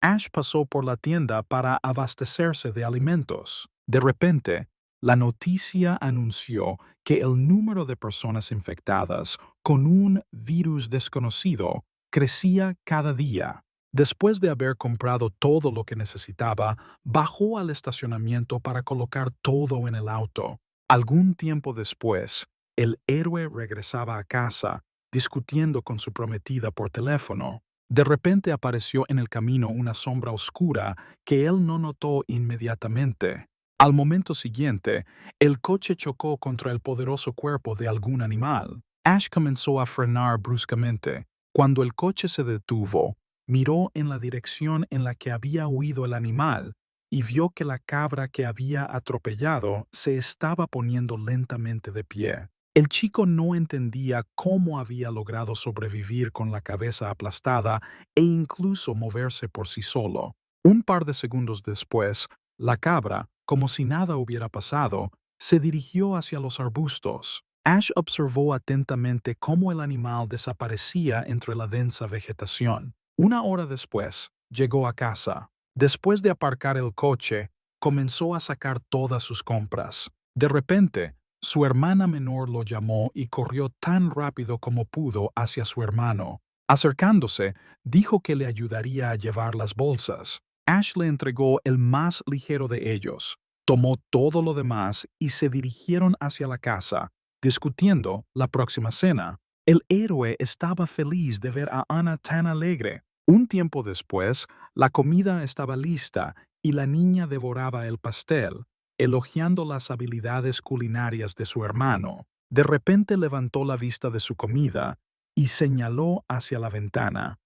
Ash pasó por la tienda para abastecerse de alimentos. De repente, la noticia anunció que el número de personas infectadas con un virus desconocido crecía cada día. Después de haber comprado todo lo que necesitaba, bajó al estacionamiento para colocar todo en el auto. Algún tiempo después, el héroe regresaba a casa, discutiendo con su prometida por teléfono. De repente apareció en el camino una sombra oscura que él no notó inmediatamente. Al momento siguiente, el coche chocó contra el poderoso cuerpo de algún animal. Ash comenzó a frenar bruscamente. Cuando el coche se detuvo, miró en la dirección en la que había huido el animal y vio que la cabra que había atropellado se estaba poniendo lentamente de pie. El chico no entendía cómo había logrado sobrevivir con la cabeza aplastada e incluso moverse por sí solo. Un par de segundos después, la cabra, como si nada hubiera pasado, se dirigió hacia los arbustos. Ash observó atentamente cómo el animal desaparecía entre la densa vegetación. Una hora después, llegó a casa. Después de aparcar el coche, comenzó a sacar todas sus compras. De repente, su hermana menor lo llamó y corrió tan rápido como pudo hacia su hermano. Acercándose, dijo que le ayudaría a llevar las bolsas. Ash le entregó el más ligero de ellos, tomó todo lo demás y se dirigieron hacia la casa, discutiendo la próxima cena. El héroe estaba feliz de ver a Anna tan alegre. Un tiempo después, la comida estaba lista y la niña devoraba el pastel, elogiando las habilidades culinarias de su hermano. De repente levantó la vista de su comida y señaló hacia la ventana.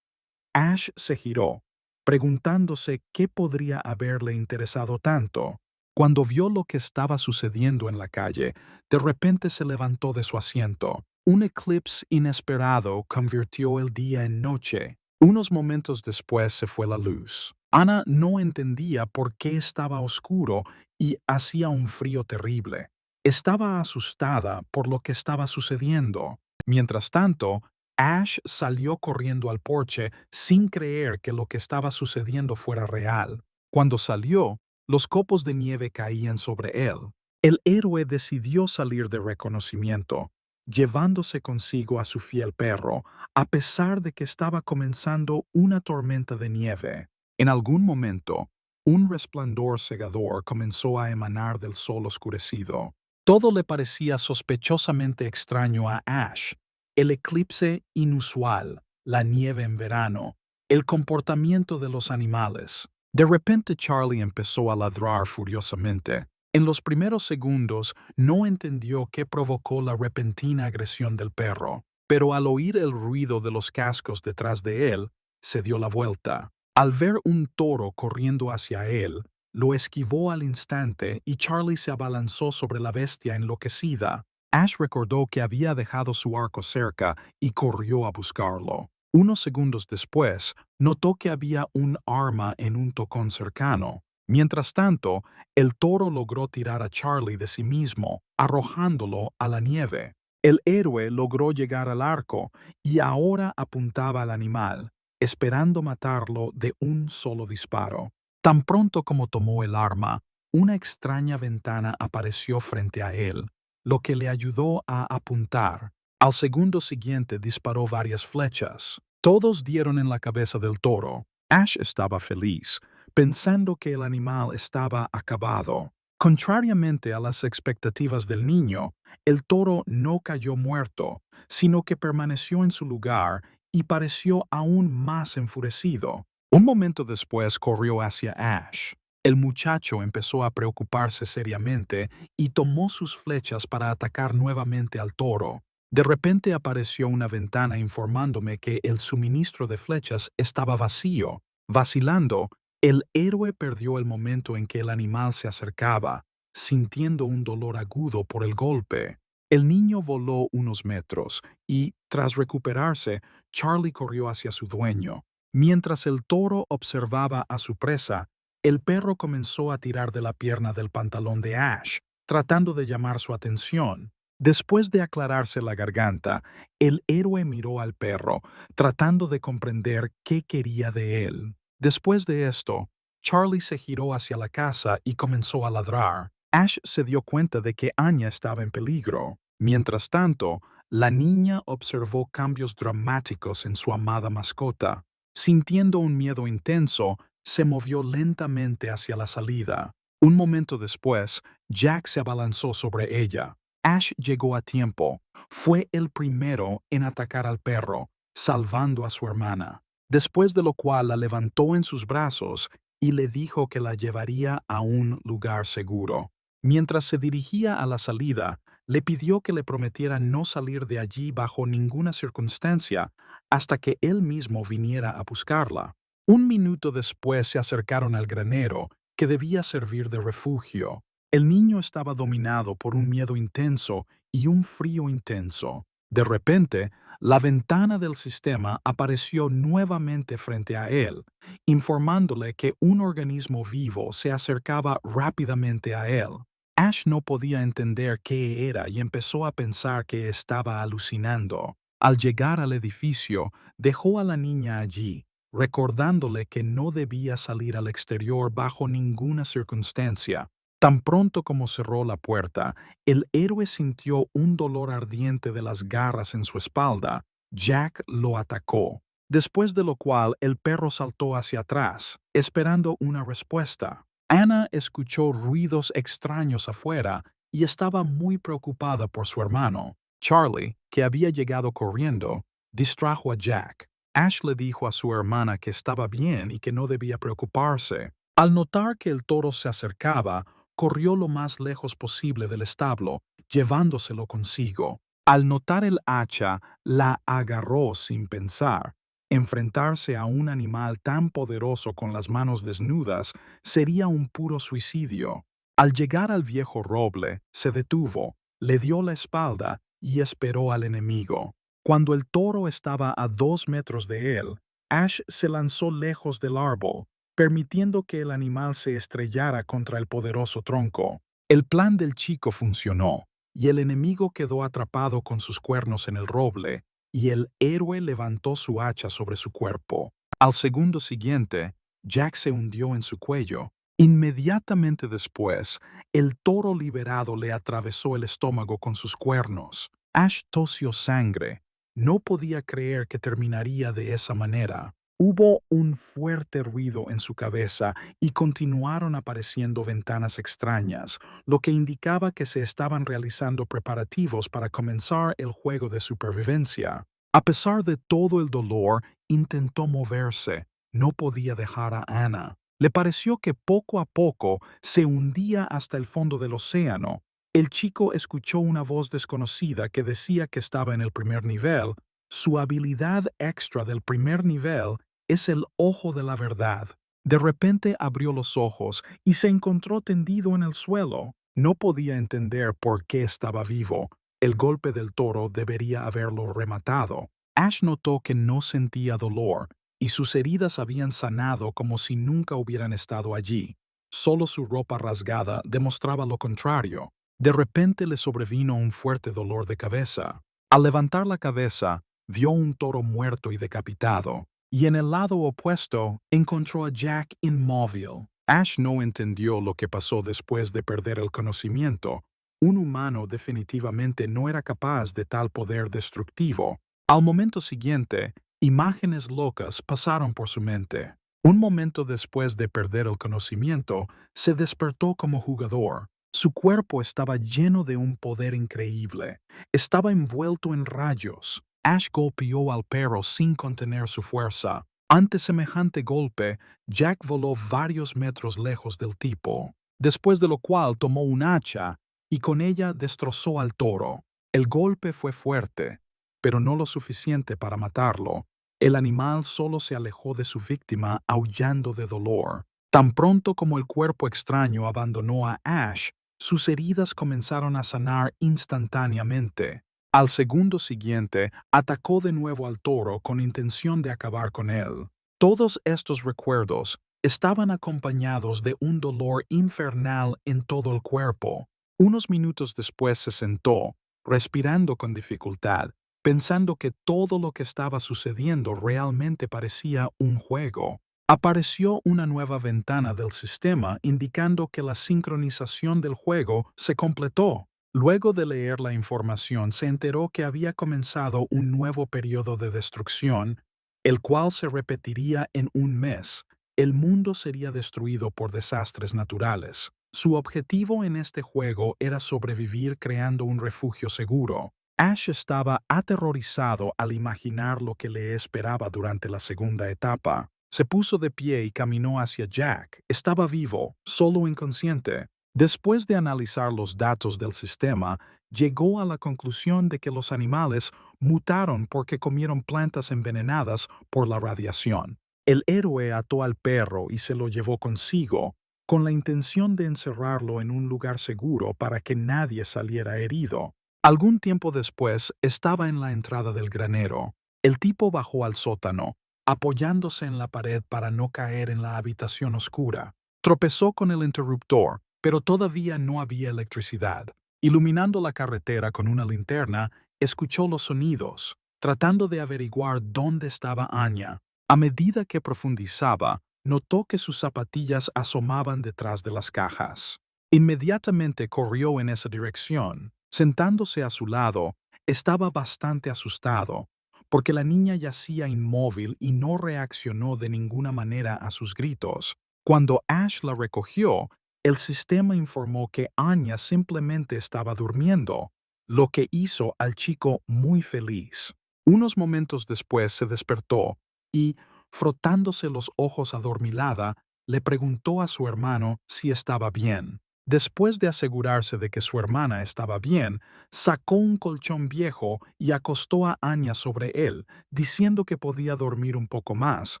Ash se giró, preguntándose qué podría haberle interesado tanto. Cuando vio lo que estaba sucediendo en la calle, de repente se levantó de su asiento. Un eclipse inesperado convirtió el día en noche. Unos momentos después se fue la luz. Anna no entendía por qué estaba oscuro y hacía un frío terrible. Estaba asustada por lo que estaba sucediendo. Mientras tanto, Ash salió corriendo al porche sin creer que lo que estaba sucediendo fuera real. Cuando salió, los copos de nieve caían sobre él. El héroe decidió salir de reconocimiento, llevándose consigo a su fiel perro, a pesar de que estaba comenzando una tormenta de nieve. En algún momento, un resplandor cegador comenzó a emanar del sol oscurecido. Todo le parecía sospechosamente extraño a Ash. El eclipse inusual, la nieve en verano, el comportamiento de los animales. De repente Charlie empezó a ladrar furiosamente. En los primeros segundos no entendió qué provocó la repentina agresión del perro, pero al oír el ruido de los cascos detrás de él, se dio la vuelta. Al ver un toro corriendo hacia él, lo esquivó al instante y Charlie se abalanzó sobre la bestia enloquecida. Ash recordó que había dejado su arco cerca y corrió a buscarlo. Unos segundos después, notó que había un arma en un tocón cercano. Mientras tanto, el toro logró tirar a Charlie de sí mismo, arrojándolo a la nieve. El héroe logró llegar al arco y ahora apuntaba al animal, esperando matarlo de un solo disparo. Tan pronto como tomó el arma, una extraña ventana apareció frente a él, lo que le ayudó a apuntar. Al segundo siguiente disparó varias flechas. Todos dieron en la cabeza del toro. Ash estaba feliz, pensando que el animal estaba acabado. Contrariamente a las expectativas del niño, el toro no cayó muerto, sino que permaneció en su lugar y pareció aún más enfurecido. Un momento después corrió hacia Ash. El muchacho empezó a preocuparse seriamente y tomó sus flechas para atacar nuevamente al toro. De repente apareció una ventana informándome que el suministro de flechas estaba vacío. Vacilando, el héroe perdió el momento en que el animal se acercaba, sintiendo un dolor agudo por el golpe. El niño voló unos metros y, tras recuperarse, Charlie corrió hacia su dueño. Mientras el toro observaba a su presa, el perro comenzó a tirar de la pierna del pantalón de Ash, tratando de llamar su atención. Después de aclararse la garganta, el héroe miró al perro, tratando de comprender qué quería de él. Después de esto, Charlie se giró hacia la casa y comenzó a ladrar. Ash se dio cuenta de que Anya estaba en peligro. Mientras tanto, la niña observó cambios dramáticos en su amada mascota. Sintiendo un miedo intenso, se movió lentamente hacia la salida. Un momento después, Jack se abalanzó sobre ella. Ash llegó a tiempo. Fue el primero en atacar al perro, salvando a su hermana. Después de lo cual la levantó en sus brazos y le dijo que la llevaría a un lugar seguro. Mientras se dirigía a la salida, le pidió que le prometiera no salir de allí bajo ninguna circunstancia hasta que él mismo viniera a buscarla. Un minuto después se acercaron al granero, que debía servir de refugio. El niño estaba dominado por un miedo intenso y un frío intenso. De repente, la ventana del sistema apareció nuevamente frente a él, informándole que un organismo vivo se acercaba rápidamente a él. Ash no podía entender qué era y empezó a pensar que estaba alucinando. Al llegar al edificio, dejó a la niña allí, recordándole que no debía salir al exterior bajo ninguna circunstancia. Tan pronto como cerró la puerta, el héroe sintió un dolor ardiente de las garras en su espalda. Jack lo atacó, después de lo cual el perro saltó hacia atrás, esperando una respuesta. Anna escuchó ruidos extraños afuera y estaba muy preocupada por su hermano. Charlie, que había llegado corriendo, distrajo a Jack. Ash le dijo a su hermana que estaba bien y que no debía preocuparse. Al notar que el toro se acercaba, corrió lo más lejos posible del establo, llevándoselo consigo. Al notar el hacha, la agarró sin pensar. Enfrentarse a un animal tan poderoso con las manos desnudas sería un puro suicidio. Al llegar al viejo roble, se detuvo, le dio la espalda y esperó al enemigo. Cuando el toro estaba a 2 metros de él, Ash se lanzó lejos del árbol, permitiendo que el animal se estrellara contra el poderoso tronco. El plan del chico funcionó, y el enemigo quedó atrapado con sus cuernos en el roble, y el héroe levantó su hacha sobre su cuerpo. Al segundo siguiente, Jack se hundió en su cuello. Inmediatamente después, el toro liberado le atravesó el estómago con sus cuernos. Ash tosió sangre. No podía creer que terminaría de esa manera. Hubo un fuerte ruido en su cabeza y continuaron apareciendo ventanas extrañas, lo que indicaba que se estaban realizando preparativos para comenzar el juego de supervivencia. A pesar de todo el dolor, intentó moverse. No podía dejar a Anna. Le pareció que poco a poco se hundía hasta el fondo del océano. El chico escuchó una voz desconocida que decía que estaba en el primer nivel. Su habilidad extra del primer nivel es el ojo de la verdad. De repente abrió los ojos y se encontró tendido en el suelo. No podía entender por qué estaba vivo. El golpe del toro debería haberlo rematado. Ash notó que no sentía dolor y sus heridas habían sanado como si nunca hubieran estado allí. Solo su ropa rasgada demostraba lo contrario. De repente le sobrevino un fuerte dolor de cabeza. Al levantar la cabeza, vio un toro muerto y decapitado, y en el lado opuesto encontró a Jack inmóvil. Ash no entendió lo que pasó después de perder el conocimiento. Un humano definitivamente no era capaz de tal poder destructivo. Al momento siguiente, imágenes locas pasaron por su mente. Un momento después de perder el conocimiento, se despertó como jugador. Su cuerpo estaba lleno de un poder increíble. Estaba envuelto en rayos. Ash golpeó al perro sin contener su fuerza. Ante semejante golpe, Jack voló varios metros lejos del tipo, después de lo cual tomó un hacha y con ella destrozó al toro. El golpe fue fuerte, pero no lo suficiente para matarlo. El animal solo se alejó de su víctima aullando de dolor. Tan pronto como el cuerpo extraño abandonó a Ash, sus heridas comenzaron a sanar instantáneamente. Al segundo siguiente, atacó de nuevo al toro con intención de acabar con él. Todos estos recuerdos estaban acompañados de un dolor infernal en todo el cuerpo. Unos minutos después se sentó, respirando con dificultad, pensando que todo lo que estaba sucediendo realmente parecía un juego. Apareció una nueva ventana del sistema indicando que la sincronización del juego se completó. Luego de leer la información, se enteró que había comenzado un nuevo periodo de destrucción, el cual se repetiría en un mes. El mundo sería destruido por desastres naturales. Su objetivo en este juego era sobrevivir creando un refugio seguro. Ash estaba aterrorizado al imaginar lo que le esperaba durante la segunda etapa. Se puso de pie y caminó hacia Jack. Estaba vivo, solo inconsciente. Después de analizar los datos del sistema, llegó a la conclusión de que los animales mutaron porque comieron plantas envenenadas por la radiación. El héroe ató al perro y se lo llevó consigo, con la intención de encerrarlo en un lugar seguro para que nadie saliera herido. Algún tiempo después estaba en la entrada del granero. El tipo bajó al sótano, apoyándose en la pared para no caer en la habitación oscura. Tropezó con el interruptor, pero todavía no había electricidad. Iluminando la carretera con una linterna, escuchó los sonidos, tratando de averiguar dónde estaba Anya. A medida que profundizaba, notó que sus zapatillas asomaban detrás de las cajas. Inmediatamente corrió en esa dirección. Sentándose a su lado, estaba bastante asustado, porque la niña yacía inmóvil y no reaccionó de ninguna manera a sus gritos. Cuando Ash la recogió, el sistema informó que Anya simplemente estaba durmiendo, lo que hizo al chico muy feliz. Unos momentos después se despertó y, frotándose los ojos adormilada, le preguntó a su hermano si estaba bien. Después de asegurarse de que su hermana estaba bien, sacó un colchón viejo y acostó a Anya sobre él, diciendo que podía dormir un poco más,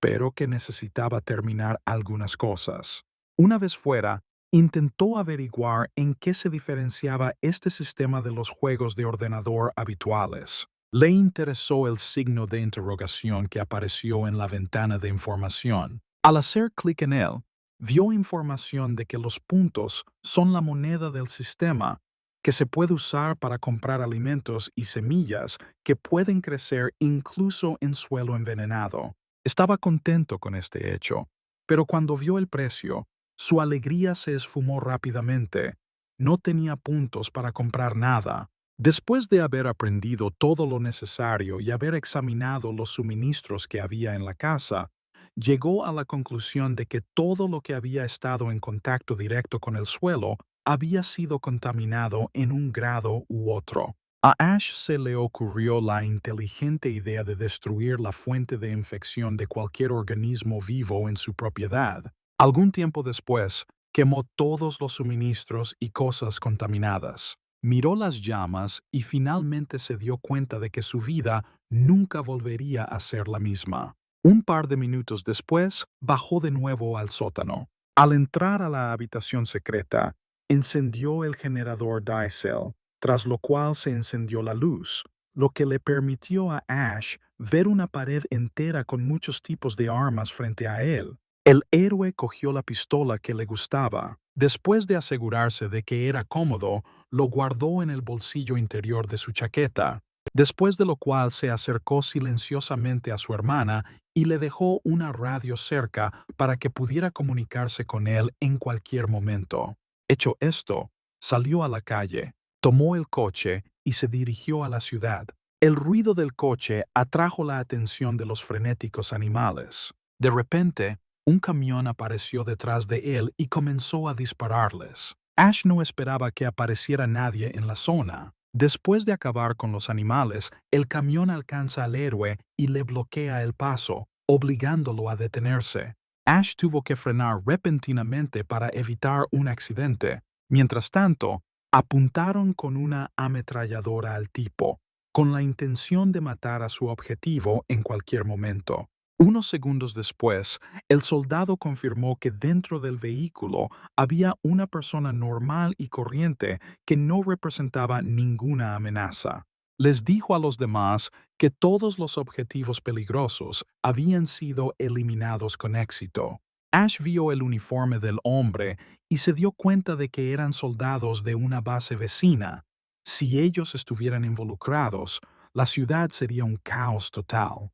pero que necesitaba terminar algunas cosas. Una vez fuera, intentó averiguar en qué se diferenciaba este sistema de los juegos de ordenador habituales. Le interesó el signo de interrogación que apareció en la ventana de información. Al hacer clic en él, vio información de que los puntos son la moneda del sistema, que se puede usar para comprar alimentos y semillas que pueden crecer incluso en suelo envenenado. Estaba contento con este hecho, pero cuando vio el precio, su alegría se esfumó rápidamente. No tenía puntos para comprar nada. Después de haber aprendido todo lo necesario y haber examinado los suministros que había en la casa, llegó a la conclusión de que todo lo que había estado en contacto directo con el suelo había sido contaminado en un grado u otro. A Ash se le ocurrió la inteligente idea de destruir la fuente de infección de cualquier organismo vivo en su propiedad. Algún tiempo después, quemó todos los suministros y cosas contaminadas. Miró las llamas y finalmente se dio cuenta de que su vida nunca volvería a ser la misma. Un par de minutos después, bajó de nuevo al sótano. Al entrar a la habitación secreta, encendió el generador Diesel, tras lo cual se encendió la luz, lo que le permitió a Ash ver una pared entera con muchos tipos de armas frente a él. El héroe cogió la pistola que le gustaba. Después de asegurarse de que era cómodo, lo guardó en el bolsillo interior de su chaqueta, después de lo cual se acercó silenciosamente a su hermana y le dejó una radio cerca para que pudiera comunicarse con él en cualquier momento. Hecho esto, salió a la calle, tomó el coche y se dirigió a la ciudad. El ruido del coche atrajo la atención de los frenéticos animales. De repente, un camión apareció detrás de él y comenzó a dispararles. Ash no esperaba que apareciera nadie en la zona. Después de acabar con los animales, el camión alcanza al héroe y le bloquea el paso, obligándolo a detenerse. Ash tuvo que frenar repentinamente para evitar un accidente. Mientras tanto, apuntaron con una ametralladora al tipo, con la intención de matar a su objetivo en cualquier momento. Unos segundos después, el soldado confirmó que dentro del vehículo había una persona normal y corriente que no representaba ninguna amenaza. Les dijo a los demás que todos los objetivos peligrosos habían sido eliminados con éxito. Ash vio el uniforme del hombre y se dio cuenta de que eran soldados de una base vecina. Si ellos estuvieran involucrados, la ciudad sería un caos total.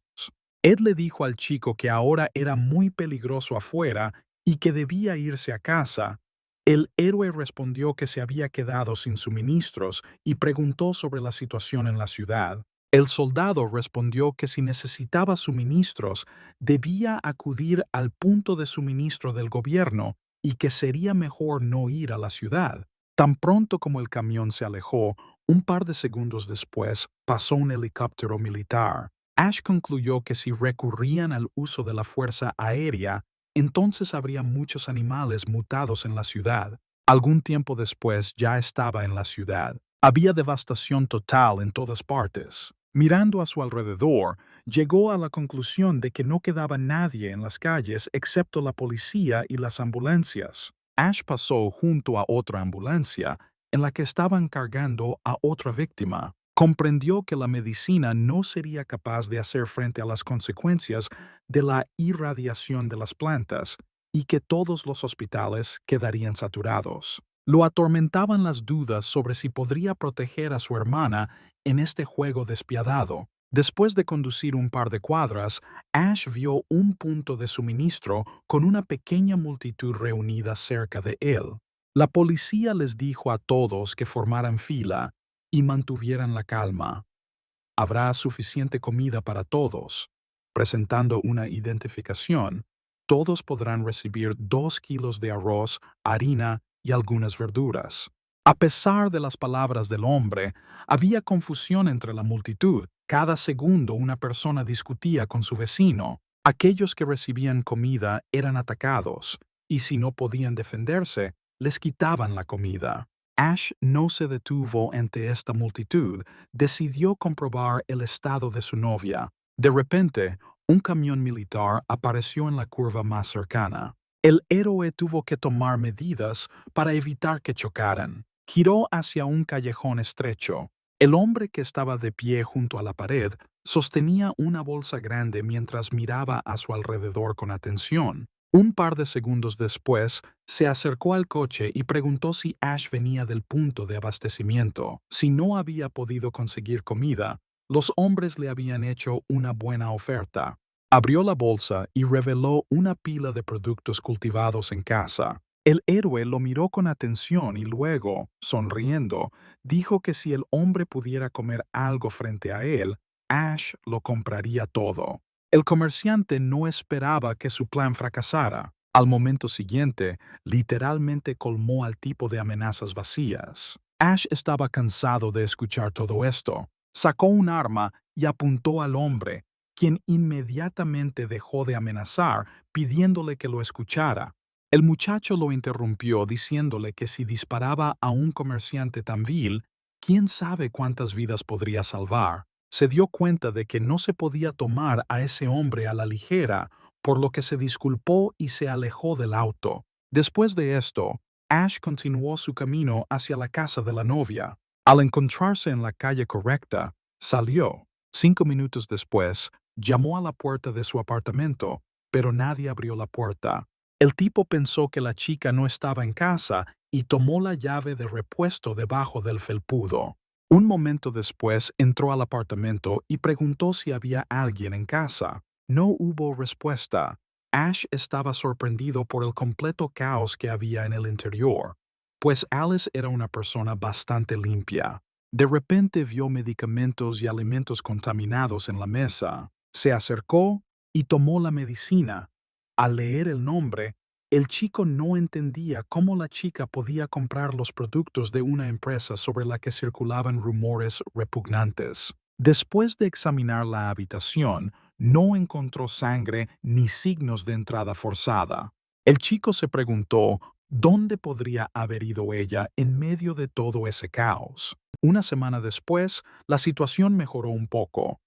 Ed le dijo al chico que ahora era muy peligroso afuera y que debía irse a casa. El héroe respondió que se había quedado sin suministros y preguntó sobre la situación en la ciudad. El soldado respondió que si necesitaba suministros, debía acudir al punto de suministro del gobierno y que sería mejor no ir a la ciudad. Tan pronto como el camión se alejó, un par de segundos después pasó un helicóptero militar. Ash concluyó que si recurrían al uso de la fuerza aérea, entonces habría muchos animales mutados en la ciudad. Algún tiempo después ya estaba en la ciudad. Había devastación total en todas partes. Mirando a su alrededor, llegó a la conclusión de que no quedaba nadie en las calles excepto la policía y las ambulancias. Ash pasó junto a otra ambulancia en la que estaban cargando a otra víctima. Comprendió que la medicina no sería capaz de hacer frente a las consecuencias de la irradiación de las plantas y que todos los hospitales quedarían saturados. Lo atormentaban las dudas sobre si podría proteger a su hermana en este juego despiadado. Después de conducir un par de cuadras, Ash vio un punto de suministro con una pequeña multitud reunida cerca de él. La policía les dijo a todos que formaran fila y mantuvieran la calma. Habrá suficiente comida para todos. Presentando una identificación, todos podrán recibir 2 kilos de arroz, harina y algunas verduras. A pesar de las palabras del hombre, había confusión entre la multitud. Cada segundo una persona discutía con su vecino. Aquellos que recibían comida eran atacados, y si no podían defenderse, les quitaban la comida. Ash no se detuvo ante esta multitud, decidió comprobar el estado de su novia. De repente, un camión militar apareció en la curva más cercana. El héroe tuvo que tomar medidas para evitar que chocaran. Giró hacia un callejón estrecho. El hombre que estaba de pie junto a la pared sostenía una bolsa grande mientras miraba a su alrededor con atención. Un par de segundos después, se acercó al coche y preguntó si Ash venía del punto de abastecimiento. Si no había podido conseguir comida, los hombres le habían hecho una buena oferta. Abrió la bolsa y reveló una pila de productos cultivados en casa. El héroe lo miró con atención y luego, sonriendo, dijo que si el hombre pudiera comer algo frente a él, Ash lo compraría todo. El comerciante no esperaba que su plan fracasara. Al momento siguiente, literalmente colmó al tipo de amenazas vacías. Ash estaba cansado de escuchar todo esto. Sacó un arma y apuntó al hombre, quien inmediatamente dejó de amenazar, pidiéndole que lo escuchara. El muchacho lo interrumpió diciéndole que si disparaba a un comerciante tan vil, quién sabe cuántas vidas podría salvar. Se dio cuenta de que no se podía tomar a ese hombre a la ligera, por lo que se disculpó y se alejó del auto. Después de esto, Ash continuó su camino hacia la casa de la novia. Al encontrarse en la calle correcta, salió. 5 minutos después, llamó a la puerta de su apartamento, pero nadie abrió la puerta. El tipo pensó que la chica no estaba en casa y tomó la llave de repuesto debajo del felpudo. Un momento después entró al apartamento y preguntó si había alguien en casa. No hubo respuesta. Ash estaba sorprendido por el completo caos que había en el interior, pues Alice era una persona bastante limpia. De repente vio medicamentos y alimentos contaminados en la mesa. Se acercó y tomó la medicina. Al leer el nombre, el chico no entendía cómo la chica podía comprar los productos de una empresa sobre la que circulaban rumores repugnantes. Después de examinar la habitación, no encontró sangre ni signos de entrada forzada. El chico se preguntó dónde podría haber ido ella en medio de todo ese caos. Una semana después, la situación mejoró un poco.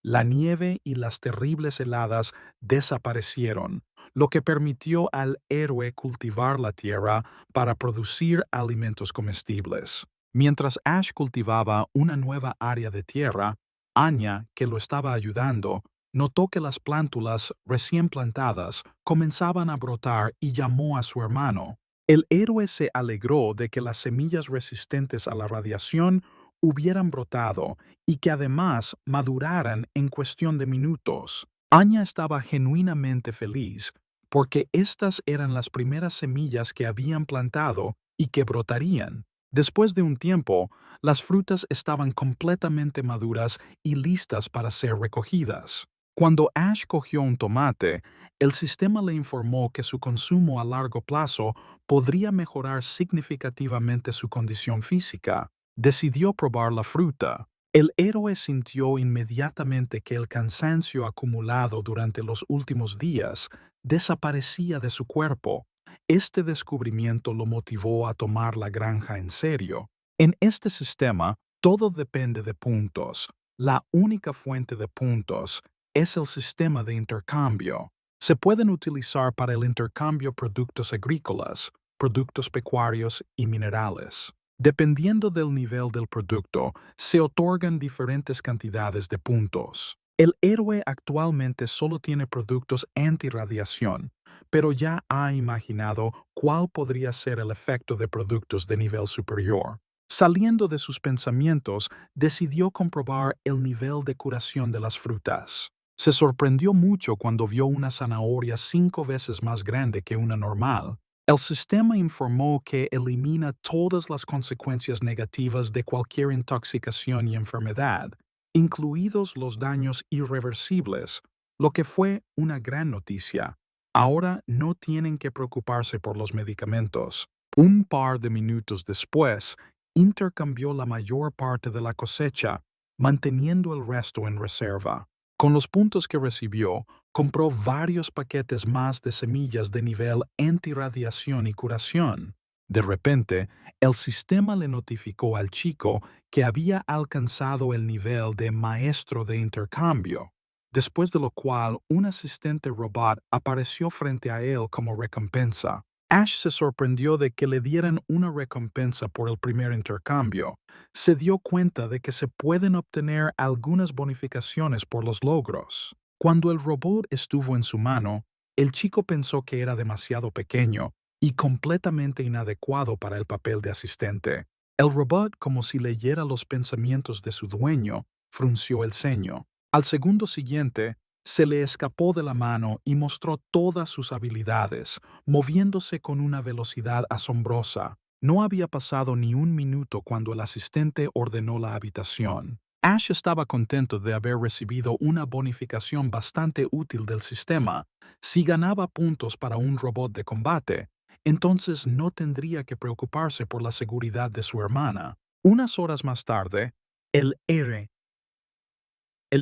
La nieve y las terribles heladas desaparecieron, lo que permitió al héroe cultivar la tierra para producir alimentos comestibles. Mientras Ash cultivaba una nueva área de tierra, Anya, que lo estaba ayudando, notó que las plántulas recién plantadas comenzaban a brotar y llamó a su hermano. El héroe se alegró de que las semillas resistentes a la radiación hubieran brotado y que además maduraran en cuestión de minutos. Anya estaba genuinamente feliz porque estas eran las primeras semillas que habían plantado y que brotarían. Después de un tiempo, las frutas estaban completamente maduras y listas para ser recogidas. Cuando Ash cogió un tomate, el sistema le informó que su consumo a largo plazo podría mejorar significativamente su condición física. Decidió probar la fruta. El héroe sintió inmediatamente que el cansancio acumulado durante los últimos días desaparecía de su cuerpo. Este descubrimiento lo motivó a tomar la granja en serio. En este sistema, todo depende de puntos. La única fuente de puntos es el sistema de intercambio. Se pueden utilizar para el intercambio productos agrícolas, productos pecuarios y minerales. Dependiendo del nivel del producto, se otorgan diferentes cantidades de puntos. El héroe actualmente solo tiene productos antirradiación, pero ya ha imaginado cuál podría ser el efecto de productos de nivel superior. Saliendo de sus pensamientos, decidió comprobar el nivel de curación de las frutas. Se sorprendió mucho cuando vio una zanahoria 5 veces más grande que una normal. El sistema informó que elimina todas las consecuencias negativas de cualquier intoxicación y enfermedad, incluidos los daños irreversibles, lo que fue una gran noticia. Ahora no tienen que preocuparse por los medicamentos. Un par de minutos después, intercambió la mayor parte de la cosecha, manteniendo el resto en reserva. Con los puntos que recibió, compró varios paquetes más de semillas de nivel antirradiación y curación. De repente, el sistema le notificó al chico que había alcanzado el nivel de maestro de intercambio, después de lo cual un asistente robot apareció frente a él como recompensa. Ash se sorprendió de que le dieran una recompensa por el primer intercambio. Se dio cuenta de que se pueden obtener algunas bonificaciones por los logros. Cuando el robot estuvo en su mano, el chico pensó que era demasiado pequeño y completamente inadecuado para el papel de asistente. El robot, como si leyera los pensamientos de su dueño, frunció el ceño. Al segundo siguiente, se le escapó de la mano y mostró todas sus habilidades, moviéndose con una velocidad asombrosa. No había pasado ni un minuto cuando el asistente ordenó la habitación. Ash estaba contento de haber recibido una bonificación bastante útil del sistema. Si ganaba puntos para un robot de combate, entonces no tendría que preocuparse por la seguridad de su hermana. Unas horas más tarde, el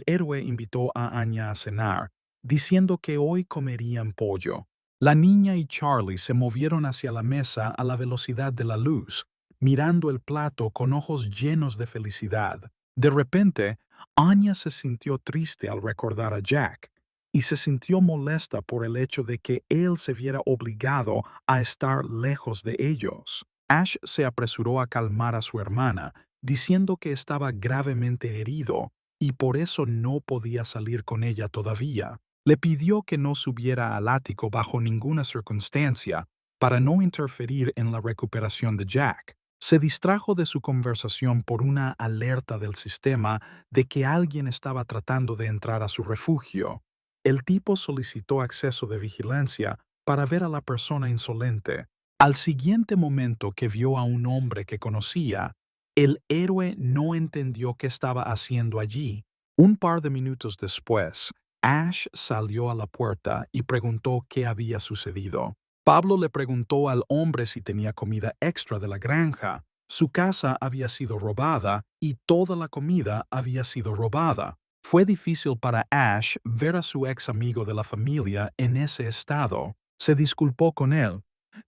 héroe invitó a Anya a cenar, diciendo que hoy comerían pollo. La niña y Charlie se movieron hacia la mesa a la velocidad de la luz, mirando el plato con ojos llenos de felicidad. De repente, Anya se sintió triste al recordar a Jack, y se sintió molesta por el hecho de que él se viera obligado a estar lejos de ellos. Ash se apresuró a calmar a su hermana, diciendo que estaba gravemente herido y por eso no podía salir con ella todavía. Le pidió que no subiera al ático bajo ninguna circunstancia para no interferir en la recuperación de Jack. Se distrajo de su conversación por una alerta del sistema de que alguien estaba tratando de entrar a su refugio. El tipo solicitó acceso de vigilancia para ver a la persona insolente. Al siguiente momento que vio a un hombre que conocía, el héroe no entendió qué estaba haciendo allí. Un par de minutos después, Ash salió a la puerta y preguntó qué había sucedido. Pablo le preguntó al hombre si tenía comida extra de la granja. Su casa había sido robada y toda la comida había sido robada. Fue difícil para Ash ver a su ex amigo de la familia en ese estado. Se disculpó con él,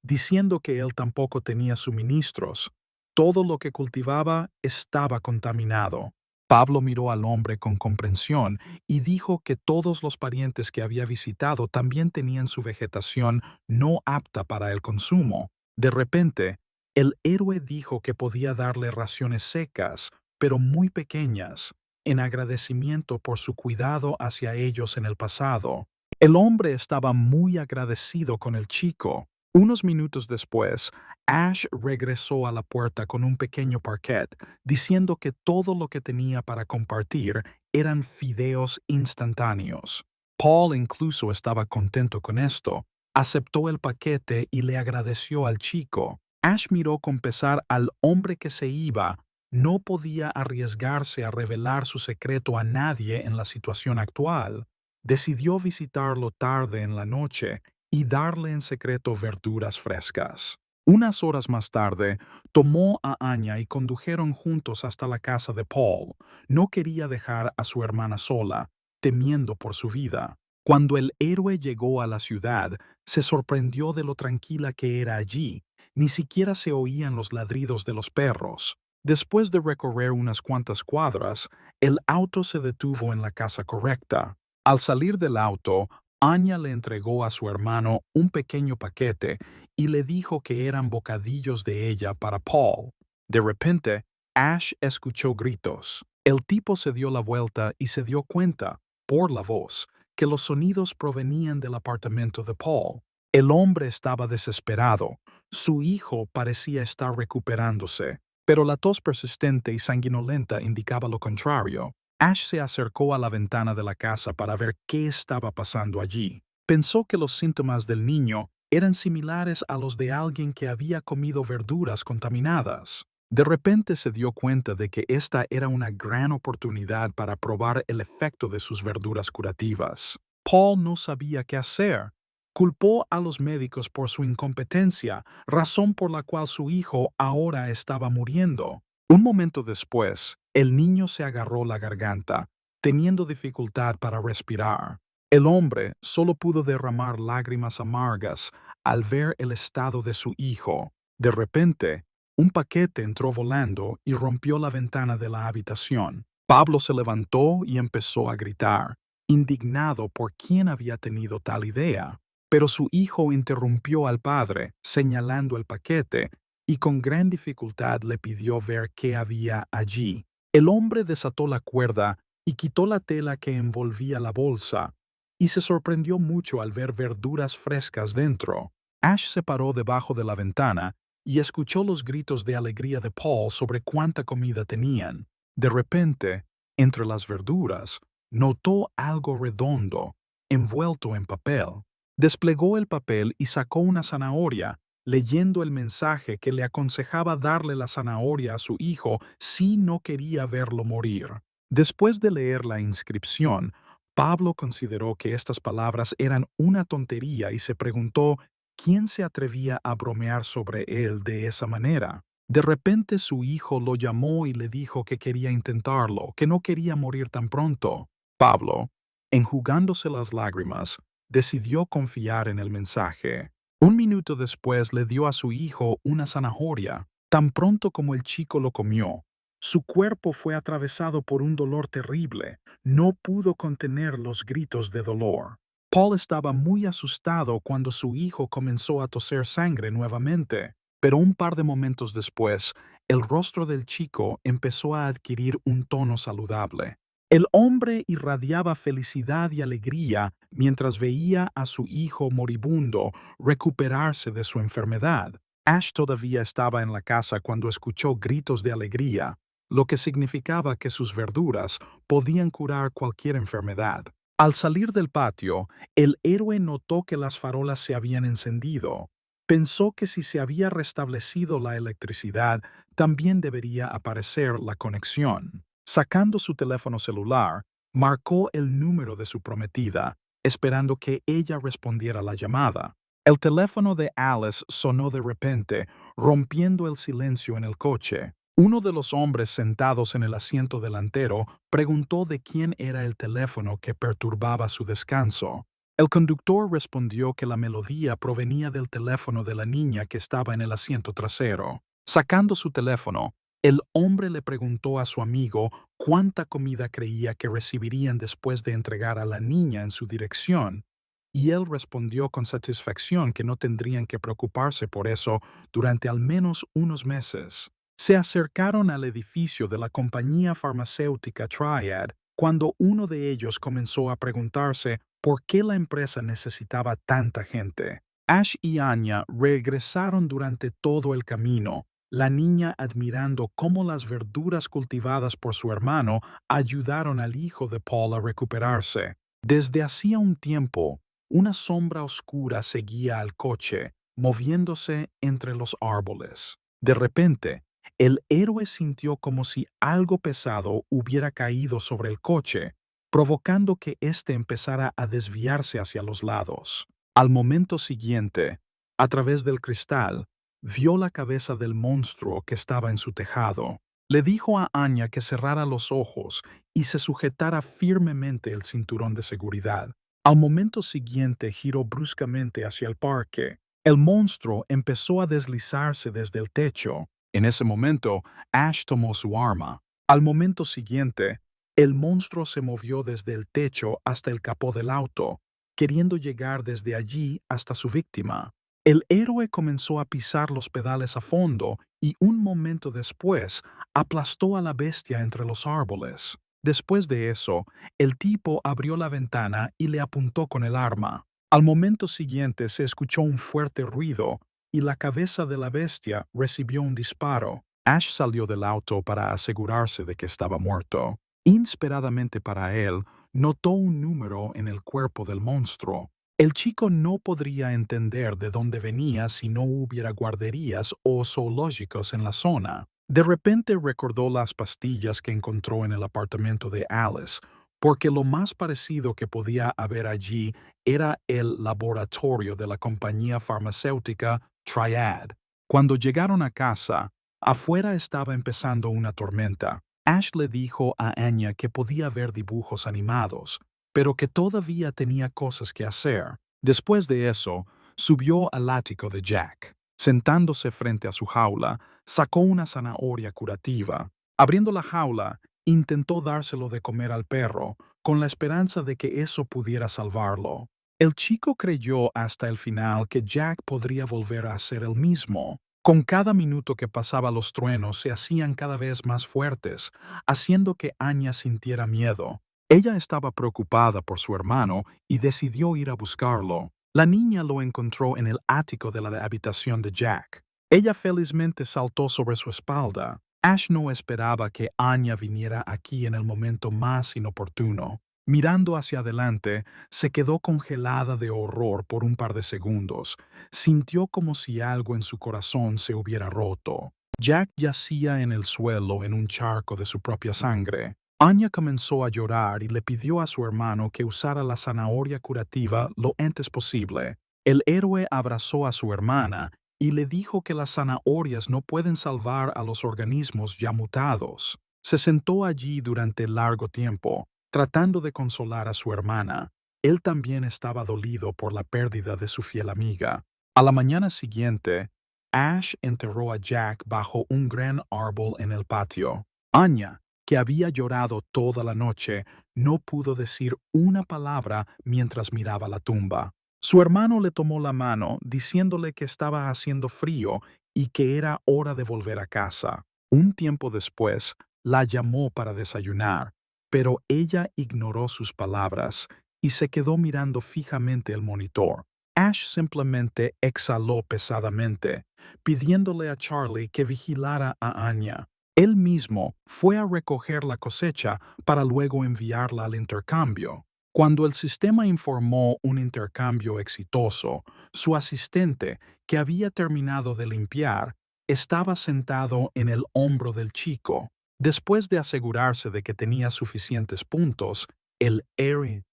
diciendo que él tampoco tenía suministros. Todo lo que cultivaba estaba contaminado. Pablo miró al hombre con comprensión y dijo que todos los parientes que había visitado también tenían su vegetación no apta para el consumo. De repente, el héroe dijo que podía darle raciones secas, pero muy pequeñas, en agradecimiento por su cuidado hacia ellos en el pasado. El hombre estaba muy agradecido con el chico. Unos minutos después, Ash regresó a la puerta con un pequeño parquet, diciendo que todo lo que tenía para compartir eran fideos instantáneos. Paul incluso estaba contento con esto. Aceptó el paquete y le agradeció al chico. Ash miró con pesar al hombre que se iba. No podía arriesgarse a revelar su secreto a nadie en la situación actual. Decidió visitarlo tarde en la noche y darle en secreto verduras frescas. Unas horas más tarde, tomó a Anya y condujeron juntos hasta la casa de Paul. No quería dejar a su hermana sola, temiendo por su vida. Cuando el héroe llegó a la ciudad, se sorprendió de lo tranquila que era allí. Ni siquiera se oían los ladridos de los perros. Después de recorrer unas cuantas cuadras, el auto se detuvo en la casa correcta. Al salir del auto, Anya le entregó a su hermano un pequeño paquete y le dijo que eran bocadillos de ella para Paul. De repente, Ash escuchó gritos. El tipo se dio la vuelta y se dio cuenta, por la voz, que los sonidos provenían del apartamento de Paul. El hombre estaba desesperado. Su hijo parecía estar recuperándose, pero la tos persistente y sanguinolenta indicaba lo contrario. Ash se acercó a la ventana de la casa para ver qué estaba pasando allí. Pensó que los síntomas del niño eran similares a los de alguien que había comido verduras contaminadas. De repente se dio cuenta de que esta era una gran oportunidad para probar el efecto de sus verduras curativas. Paul no sabía qué hacer. Culpó a los médicos por su incompetencia, razón por la cual su hijo ahora estaba muriendo. Un momento después, el niño se agarró la garganta, teniendo dificultad para respirar. El hombre solo pudo derramar lágrimas amargas al ver el estado de su hijo. De repente, un paquete entró volando y rompió la ventana de la habitación. Pablo se levantó y empezó a gritar, indignado por quién había tenido tal idea. Pero su hijo interrumpió al padre, señalando el paquete, y con gran dificultad le pidió ver qué había allí. El hombre desató la cuerda y quitó la tela que envolvía la bolsa, y se sorprendió mucho al ver verduras frescas dentro. Ash se paró debajo de la ventana y escuchó los gritos de alegría de Paul sobre cuánta comida tenían. De repente, entre las verduras, notó algo redondo, envuelto en papel. Desplegó el papel y sacó una zanahoria, leyendo el mensaje que le aconsejaba darle la zanahoria a su hijo si no quería verlo morir. Después de leer la inscripción, Pablo consideró que estas palabras eran una tontería y se preguntó quién se atrevía a bromear sobre él de esa manera. De repente su hijo lo llamó y le dijo que quería intentarlo, que no quería morir tan pronto. Pablo, enjugándose las lágrimas, decidió confiar en el mensaje. Un minuto después le dio a su hijo una zanahoria. Tan pronto como el chico lo comió, su cuerpo fue atravesado por un dolor terrible. No pudo contener los gritos de dolor. Paul estaba muy asustado cuando su hijo comenzó a toser sangre nuevamente, pero un par de momentos después, el rostro del chico empezó a adquirir un tono saludable. El hombre irradiaba felicidad y alegría mientras veía a su hijo moribundo recuperarse de su enfermedad. Ash todavía estaba en la casa cuando escuchó gritos de alegría, lo que significaba que sus verduras podían curar cualquier enfermedad. Al salir del patio, el héroe notó que las farolas se habían encendido. Pensó que si se había restablecido la electricidad, también debería aparecer la conexión. Sacando su teléfono celular, marcó el número de su prometida, esperando que ella respondiera la llamada. El teléfono de Alice sonó de repente, rompiendo el silencio en el coche. Uno de los hombres sentados en el asiento delantero preguntó de quién era el teléfono que perturbaba su descanso. El conductor respondió que la melodía provenía del teléfono de la niña que estaba en el asiento trasero. Sacando su teléfono, el hombre le preguntó a su amigo cuánta comida creía que recibirían después de entregar a la niña en su dirección, y él respondió con satisfacción que no tendrían que preocuparse por eso durante al menos unos meses. Se acercaron al edificio de la compañía farmacéutica Triad cuando uno de ellos comenzó a preguntarse por qué la empresa necesitaba tanta gente. Ash y Anya regresaron durante todo el camino, la niña admirando cómo las verduras cultivadas por su hermano ayudaron al hijo de Paul a recuperarse. Desde hacía un tiempo, una sombra oscura seguía al coche, moviéndose entre los árboles. De repente, el héroe sintió como si algo pesado hubiera caído sobre el coche, provocando que éste empezara a desviarse hacia los lados. Al momento siguiente, a través del cristal, vio la cabeza del monstruo que estaba en su tejado. Le dijo a Anya que cerrara los ojos y se sujetara firmemente el cinturón de seguridad. Al momento siguiente giró bruscamente hacia el parque. El monstruo empezó a deslizarse desde el techo. En ese momento, Ash tomó su arma. Al momento siguiente, el monstruo se movió desde el techo hasta el capó del auto, queriendo llegar desde allí hasta su víctima. El héroe comenzó a pisar los pedales a fondo y un momento después aplastó a la bestia entre los árboles. Después de eso, el tipo abrió la ventana y le apuntó con el arma. Al momento siguiente se escuchó un fuerte ruido y la cabeza de la bestia recibió un disparo. Ash salió del auto para asegurarse de que estaba muerto. Inesperadamente para él, notó un número en el cuerpo del monstruo. El chico no podría entender de dónde venía si no hubiera guarderías o zoológicos en la zona. De repente recordó las pastillas que encontró en el apartamento de Alice, porque lo más parecido que podía haber allí era el laboratorio de la compañía farmacéutica Triad. Cuando llegaron a casa, afuera estaba empezando una tormenta. Ash le dijo a Anya que podía ver dibujos animados, pero que todavía tenía cosas que hacer. Después de eso, subió al ático de Jack. Sentándose frente a su jaula, sacó una zanahoria curativa. Abriendo la jaula, intentó dárselo de comer al perro, con la esperanza de que eso pudiera salvarlo. El chico creyó hasta el final que Jack podría volver a ser el mismo. Con cada minuto que pasaba los truenos se hacían cada vez más fuertes, haciendo que Anya sintiera miedo. Ella estaba preocupada por su hermano y decidió ir a buscarlo. La niña lo encontró en el ático de la habitación de Jack. Ella felizmente saltó sobre su espalda. Ash no esperaba que Anya viniera aquí en el momento más inoportuno. Mirando hacia adelante, se quedó congelada de horror por un par de segundos. Sintió como si algo en su corazón se hubiera roto. Jack yacía en el suelo en un charco de su propia sangre. Anya comenzó a llorar y le pidió a su hermano que usara la zanahoria curativa lo antes posible. El héroe abrazó a su hermana y le dijo que las zanahorias no pueden salvar a los organismos ya mutados. Se sentó allí durante largo tiempo, tratando de consolar a su hermana. Él también estaba dolido por la pérdida de su fiel amiga. A la mañana siguiente, Ash enterró a Jack bajo un gran árbol en el patio. Anya, que había llorado toda la noche, no pudo decir una palabra mientras miraba la tumba. Su hermano le tomó la mano, diciéndole que estaba haciendo frío y que era hora de volver a casa. Un tiempo después, la llamó para desayunar, pero ella ignoró sus palabras y se quedó mirando fijamente el monitor. Ash simplemente exhaló pesadamente, pidiéndole a Charlie que vigilara a Anya. Él mismo fue a recoger la cosecha para luego enviarla al intercambio. Cuando el sistema informó un intercambio exitoso, su asistente, que había terminado de limpiar, estaba sentado en el hombro del chico. Después de asegurarse de que tenía suficientes puntos, el héroe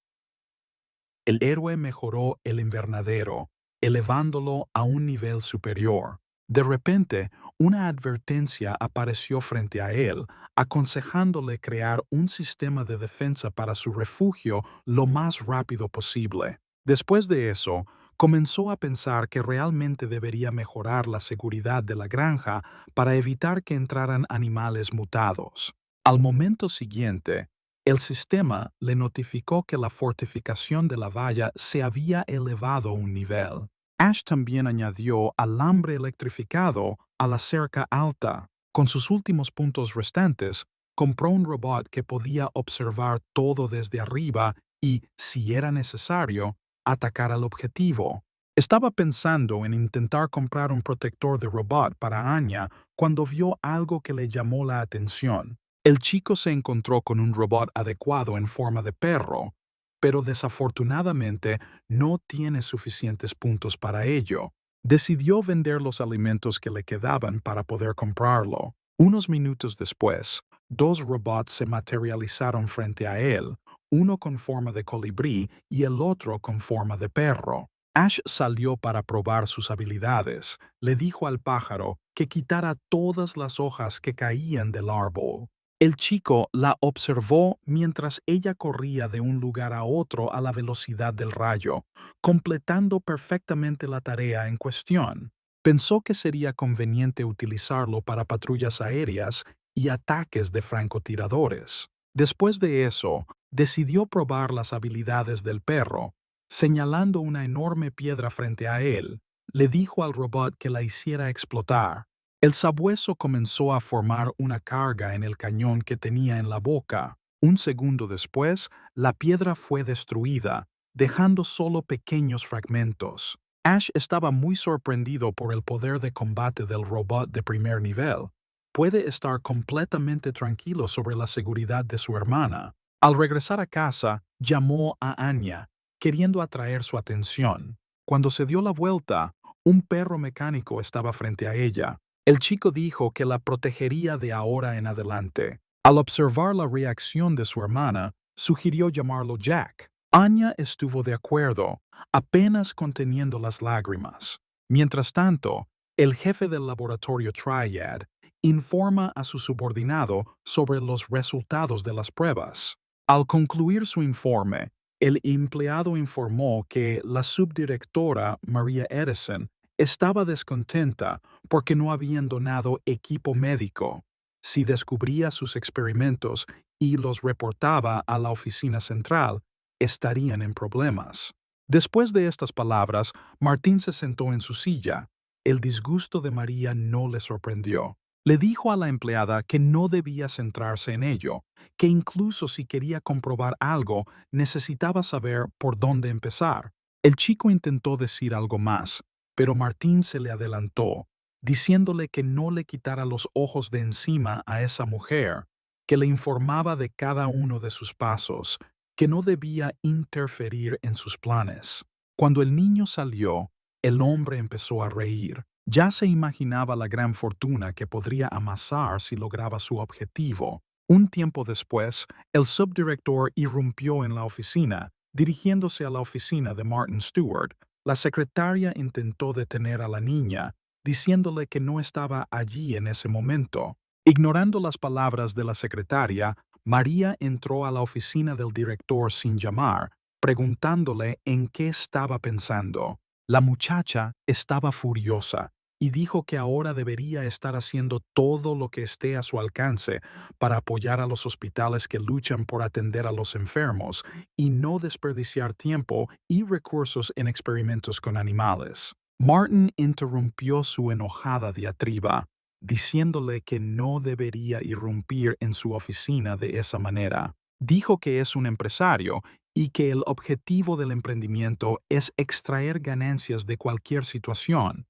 mejoró el invernadero, elevándolo a un nivel superior. De repente, una advertencia apareció frente a él, aconsejándole crear un sistema de defensa para su refugio lo más rápido posible. Después de eso, comenzó a pensar que realmente debería mejorar la seguridad de la granja para evitar que entraran animales mutados. Al momento siguiente, el sistema le notificó que la fortificación de la valla se había elevado un nivel. Ash también añadió alambre electrificado a la cerca alta. Con sus últimos puntos restantes, compró un robot que podía observar todo desde arriba y, si era necesario, atacar al objetivo. Estaba pensando en intentar comprar un protector de robot para Anya cuando vio algo que le llamó la atención. El chico se encontró con un robot adecuado en forma de perro, pero desafortunadamente no tiene suficientes puntos para ello. Decidió vender los alimentos que le quedaban para poder comprarlo. Unos minutos después, dos robots se materializaron frente a él, uno con forma de colibrí y el otro con forma de perro. Ash salió para probar sus habilidades. Le dijo al pájaro que quitara todas las hojas que caían del árbol. El chico la observó mientras ella corría de un lugar a otro a la velocidad del rayo, completando perfectamente la tarea en cuestión. Pensó que sería conveniente utilizarlo para patrullas aéreas y ataques de francotiradores. Después de eso, decidió probar las habilidades del perro. Señalando una enorme piedra frente a él, le dijo al robot que la hiciera explotar. El sabueso comenzó a formar una carga en el cañón que tenía en la boca. Un segundo después, la piedra fue destruida, dejando solo pequeños fragmentos. Ash estaba muy sorprendido por el poder de combate del robot de primer nivel. Puede estar completamente tranquilo sobre la seguridad de su hermana. Al regresar a casa, llamó a Anya, queriendo atraer su atención. Cuando se dio la vuelta, un perro mecánico estaba frente a ella. El chico dijo que la protegería de ahora en adelante. Al observar la reacción de su hermana, sugirió llamarlo Jack. Anya estuvo de acuerdo, apenas conteniendo las lágrimas. Mientras tanto, el jefe del laboratorio Triad informa a su subordinado sobre los resultados de las pruebas. Al concluir su informe, el empleado informó que la subdirectora Maria Edison estaba descontenta porque no habían donado equipo médico. Si descubría sus experimentos y los reportaba a la oficina central, estarían en problemas. Después de estas palabras, Martín se sentó en su silla. El disgusto de María no le sorprendió. Le dijo a la empleada que no debía centrarse en ello, que incluso si quería comprobar algo, necesitaba saber por dónde empezar. El chico intentó decir algo más, pero Martín se le adelantó, diciéndole que no le quitara los ojos de encima a esa mujer, que le informaba de cada uno de sus pasos, que no debía interferir en sus planes. Cuando el niño salió, el hombre empezó a reír. Ya se imaginaba la gran fortuna que podría amasar si lograba su objetivo. Un tiempo después, el subdirector irrumpió en la oficina, dirigiéndose a la oficina de Martin Stewart. La secretaria intentó detener a la niña, diciéndole que no estaba allí en ese momento. Ignorando las palabras de la secretaria, María entró a la oficina del director sin llamar, preguntándole en qué estaba pensando. La muchacha estaba furiosa y dijo que ahora debería estar haciendo todo lo que esté a su alcance para apoyar a los hospitales que luchan por atender a los enfermos y no desperdiciar tiempo y recursos en experimentos con animales. Martin interrumpió su enojada diatriba, diciéndole que no debería irrumpir en su oficina de esa manera. Dijo que es un empresario y que el objetivo del emprendimiento es extraer ganancias de cualquier situación.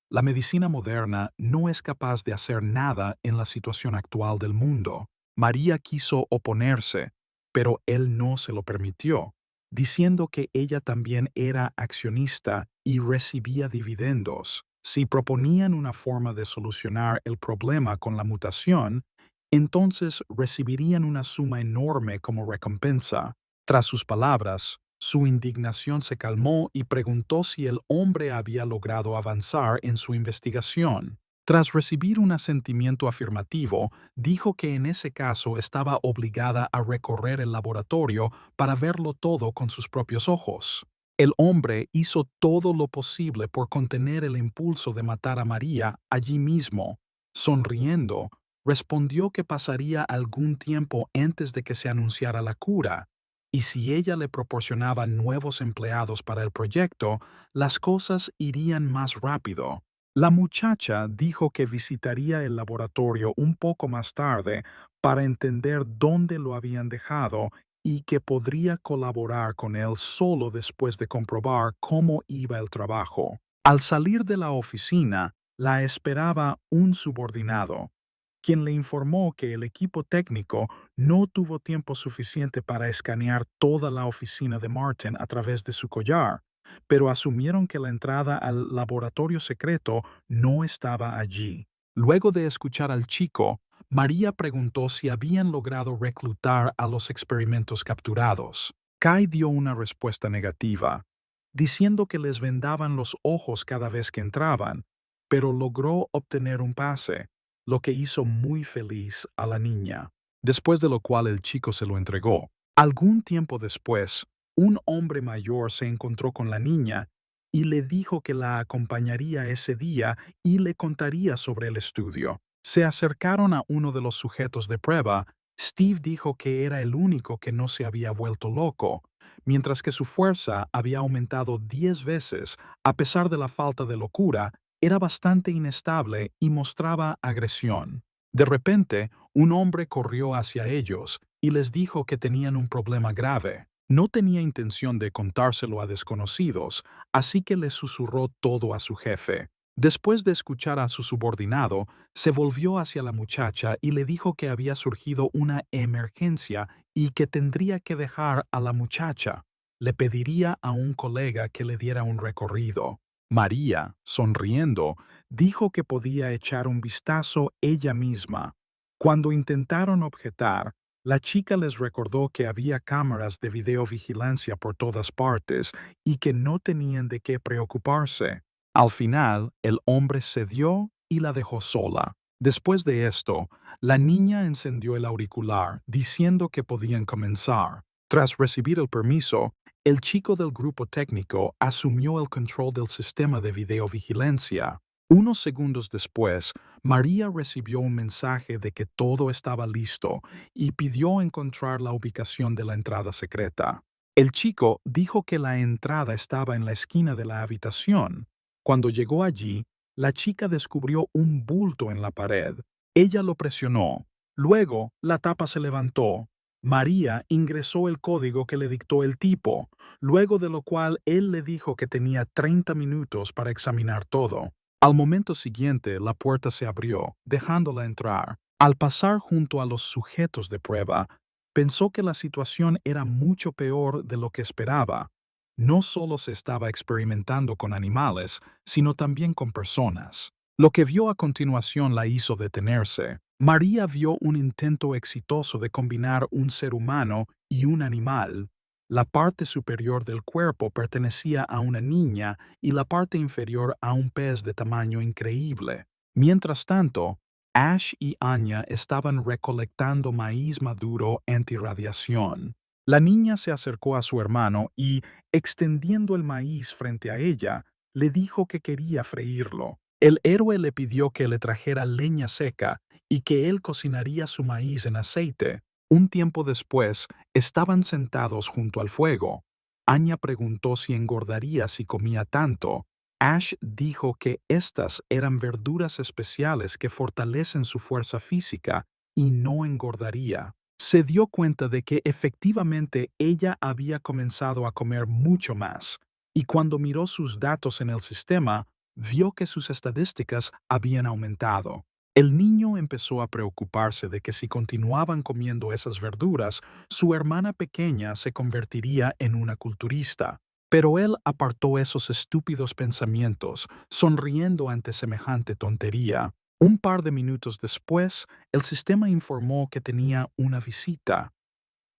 La medicina moderna no es capaz de hacer nada en la situación actual del mundo. María quiso oponerse, pero él no se lo permitió, diciendo que ella también era accionista y recibía dividendos. Si proponían una forma de solucionar el problema con la mutación, entonces recibirían una suma enorme como recompensa. Tras sus palabras, su indignación se calmó y preguntó si el hombre había logrado avanzar en su investigación. Tras recibir un asentimiento afirmativo, dijo que en ese caso estaba obligada a recorrer el laboratorio para verlo todo con sus propios ojos. El hombre hizo todo lo posible por contener el impulso de matar a María allí mismo. Sonriendo, respondió que pasaría algún tiempo antes de que se anunciara la cura, y si ella le proporcionaba nuevos empleados para el proyecto, las cosas irían más rápido. La muchacha dijo que visitaría el laboratorio un poco más tarde para entender dónde lo habían dejado y que podría colaborar con él solo después de comprobar cómo iba el trabajo. Al salir de la oficina, la esperaba un subordinado, quien le informó que el equipo técnico no tuvo tiempo suficiente para escanear toda la oficina de Martin a través de su collar, pero asumieron que la entrada al laboratorio secreto no estaba allí. Luego de escuchar al chico, María preguntó si habían logrado reclutar a los experimentos capturados. Kai dio una respuesta negativa, diciendo que les vendaban los ojos cada vez que entraban, pero logró obtener un pase, lo que hizo muy feliz a la niña, después de lo cual el chico se lo entregó. Algún tiempo después, un hombre mayor se encontró con la niña y le dijo que la acompañaría ese día y le contaría sobre el estudio. Se acercaron a uno de los sujetos de prueba. Steve dijo que era el único que no se había vuelto loco, mientras que su fuerza había aumentado 10 veces. A pesar de la falta de locura, era bastante inestable y mostraba agresión. De repente, un hombre corrió hacia ellos y les dijo que tenían un problema grave. No tenía intención de contárselo a desconocidos, así que le susurró todo a su jefe. Después de escuchar a su subordinado, se volvió hacia la muchacha y le dijo que había surgido una emergencia y que tendría que dejar a la muchacha. Le pediría a un colega que le diera un recorrido. María, sonriendo, dijo que podía echar un vistazo ella misma. Cuando intentaron objetar, la chica les recordó que había cámaras de videovigilancia por todas partes y que no tenían de qué preocuparse. Al final, el hombre cedió y la dejó sola. Después de esto, la niña encendió el auricular, diciendo que podían comenzar. Tras recibir el permiso, el chico del grupo técnico asumió el control del sistema de videovigilancia. Unos segundos después, María recibió un mensaje de que todo estaba listo y pidió encontrar la ubicación de la entrada secreta. El chico dijo que la entrada estaba en la esquina de la habitación. Cuando llegó allí, la chica descubrió un bulto en la pared. Ella lo presionó. Luego, la tapa se levantó. María ingresó el código que le dictó el tipo, luego de lo cual él le dijo que tenía 30 minutos para examinar todo. Al momento siguiente, la puerta se abrió, dejándola entrar. Al pasar junto a los sujetos de prueba, pensó que la situación era mucho peor de lo que esperaba. No solo se estaba experimentando con animales, sino también con personas. Lo que vio a continuación la hizo detenerse. María vio un intento exitoso de combinar un ser humano y un animal. La parte superior del cuerpo pertenecía a una niña y la parte inferior a un pez de tamaño increíble. Mientras tanto, Ash y Anya estaban recolectando maíz maduro antirradiación. La niña se acercó a su hermano y, extendiendo el maíz frente a ella, le dijo que quería freírlo. El héroe le pidió que le trajera leña seca y que él cocinaría su maíz en aceite. Un tiempo después, estaban sentados junto al fuego. Anya preguntó si engordaría si comía tanto. Ash dijo que estas eran verduras especiales que fortalecen su fuerza física y no engordaría. Se dio cuenta de que efectivamente ella había comenzado a comer mucho más, y cuando miró sus datos en el sistema, vio que sus estadísticas habían aumentado. El niño empezó a preocuparse de que si continuaban comiendo esas verduras, su hermana pequeña se convertiría en una culturista. Pero él apartó esos estúpidos pensamientos, sonriendo ante semejante tontería. Un par de minutos después, el sistema informó que tenía una visita.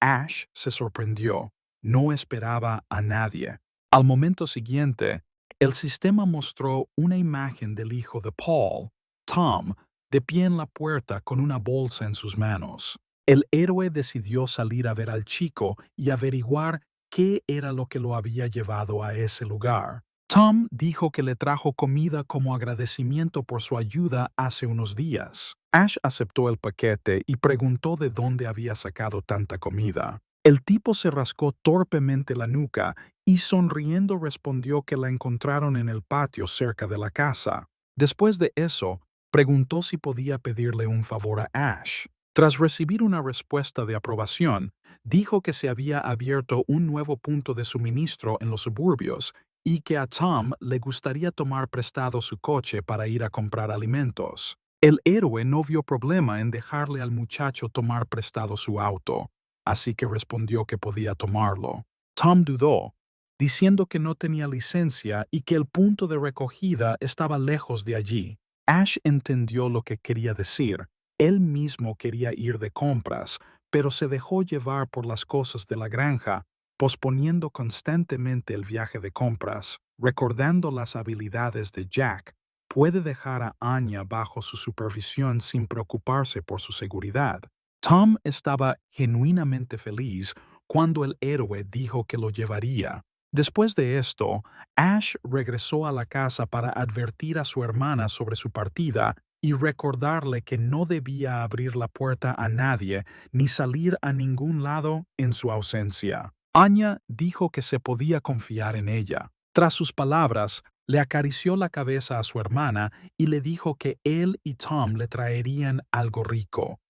Ash se sorprendió. No esperaba a nadie. Al momento siguiente, el sistema mostró una imagen del hijo de Paul, Tom, de pie en la puerta con una bolsa en sus manos. El héroe decidió salir a ver al chico y averiguar qué era lo que lo había llevado a ese lugar. Tom dijo que le trajo comida como agradecimiento por su ayuda hace unos días. Ash aceptó el paquete y preguntó de dónde había sacado tanta comida. El tipo se rascó torpemente la nuca y sonriendo respondió que la encontraron en el patio cerca de la casa. Después de eso, preguntó si podía pedirle un favor a Ash. Tras recibir una respuesta de aprobación, dijo que se había abierto un nuevo punto de suministro en los suburbios y que a Tom le gustaría tomar prestado su coche para ir a comprar alimentos. El héroe no vio problema en dejarle al muchacho tomar prestado su auto, así que respondió que podía tomarlo. Tom dudó, diciendo que no tenía licencia y que el punto de recogida estaba lejos de allí. Ash entendió lo que quería decir. Él mismo quería ir de compras, pero se dejó llevar por las cosas de la granja, posponiendo constantemente el viaje de compras. Recordando las habilidades de Jack, puede dejar a Anya bajo su supervisión sin preocuparse por su seguridad. Tom estaba genuinamente feliz cuando el héroe dijo que lo llevaría. Después de esto, Ash regresó a la casa para advertir a su hermana sobre su partida y recordarle que no debía abrir la puerta a nadie ni salir a ningún lado en su ausencia. Anya dijo que se podía confiar en ella. Tras sus palabras, le acarició la cabeza a su hermana y le dijo que él y Tom le traerían algo rico.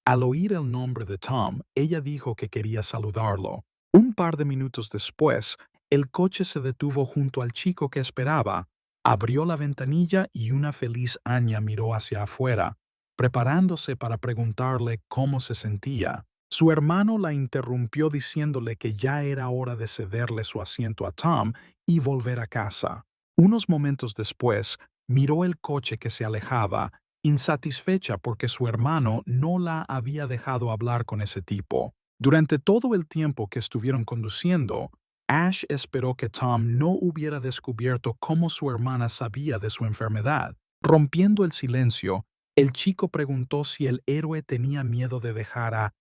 Al oír el nombre de Tom, ella dijo que quería saludarlo. Un par de minutos después, el coche se detuvo junto al chico que esperaba, abrió la ventanilla y una feliz Anya miró hacia afuera, preparándose para preguntarle cómo se sentía. Su hermano la interrumpió diciéndole que ya era hora de cederle su asiento a Tom y volver a casa. Unos momentos después, miró el coche que se alejaba, insatisfecha porque su hermano no la había dejado hablar con ese tipo. Durante todo el tiempo que estuvieron conduciendo, Ash esperó que Tom no hubiera descubierto cómo su hermana sabía de su enfermedad. Rompiendo el silencio, el chico preguntó si el héroe tenía miedo de dejar a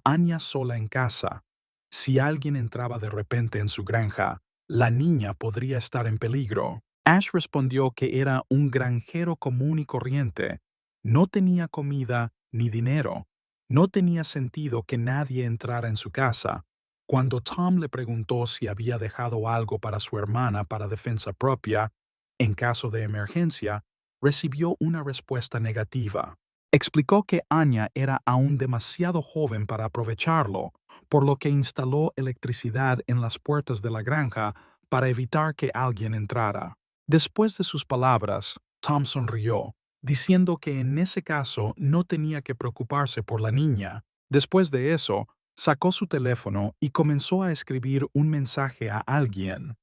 Anya sola en casa. Si alguien entraba de repente en su granja, la niña podría estar en peligro. Ash respondió que era un granjero común y corriente. No tenía comida ni dinero. No tenía sentido que nadie entrara en su casa. Cuando Tom le preguntó si había dejado algo para su hermana para defensa propia, en caso de emergencia, recibió una respuesta negativa. Explicó que Anya era aún demasiado joven para aprovecharlo, por lo que instaló electricidad en las puertas de la granja para evitar que alguien entrara. Después de sus palabras, Tom sonrió, diciendo que en ese caso no tenía que preocuparse por la niña. Después de eso, sacó su teléfono y comenzó a escribir un mensaje a alguien.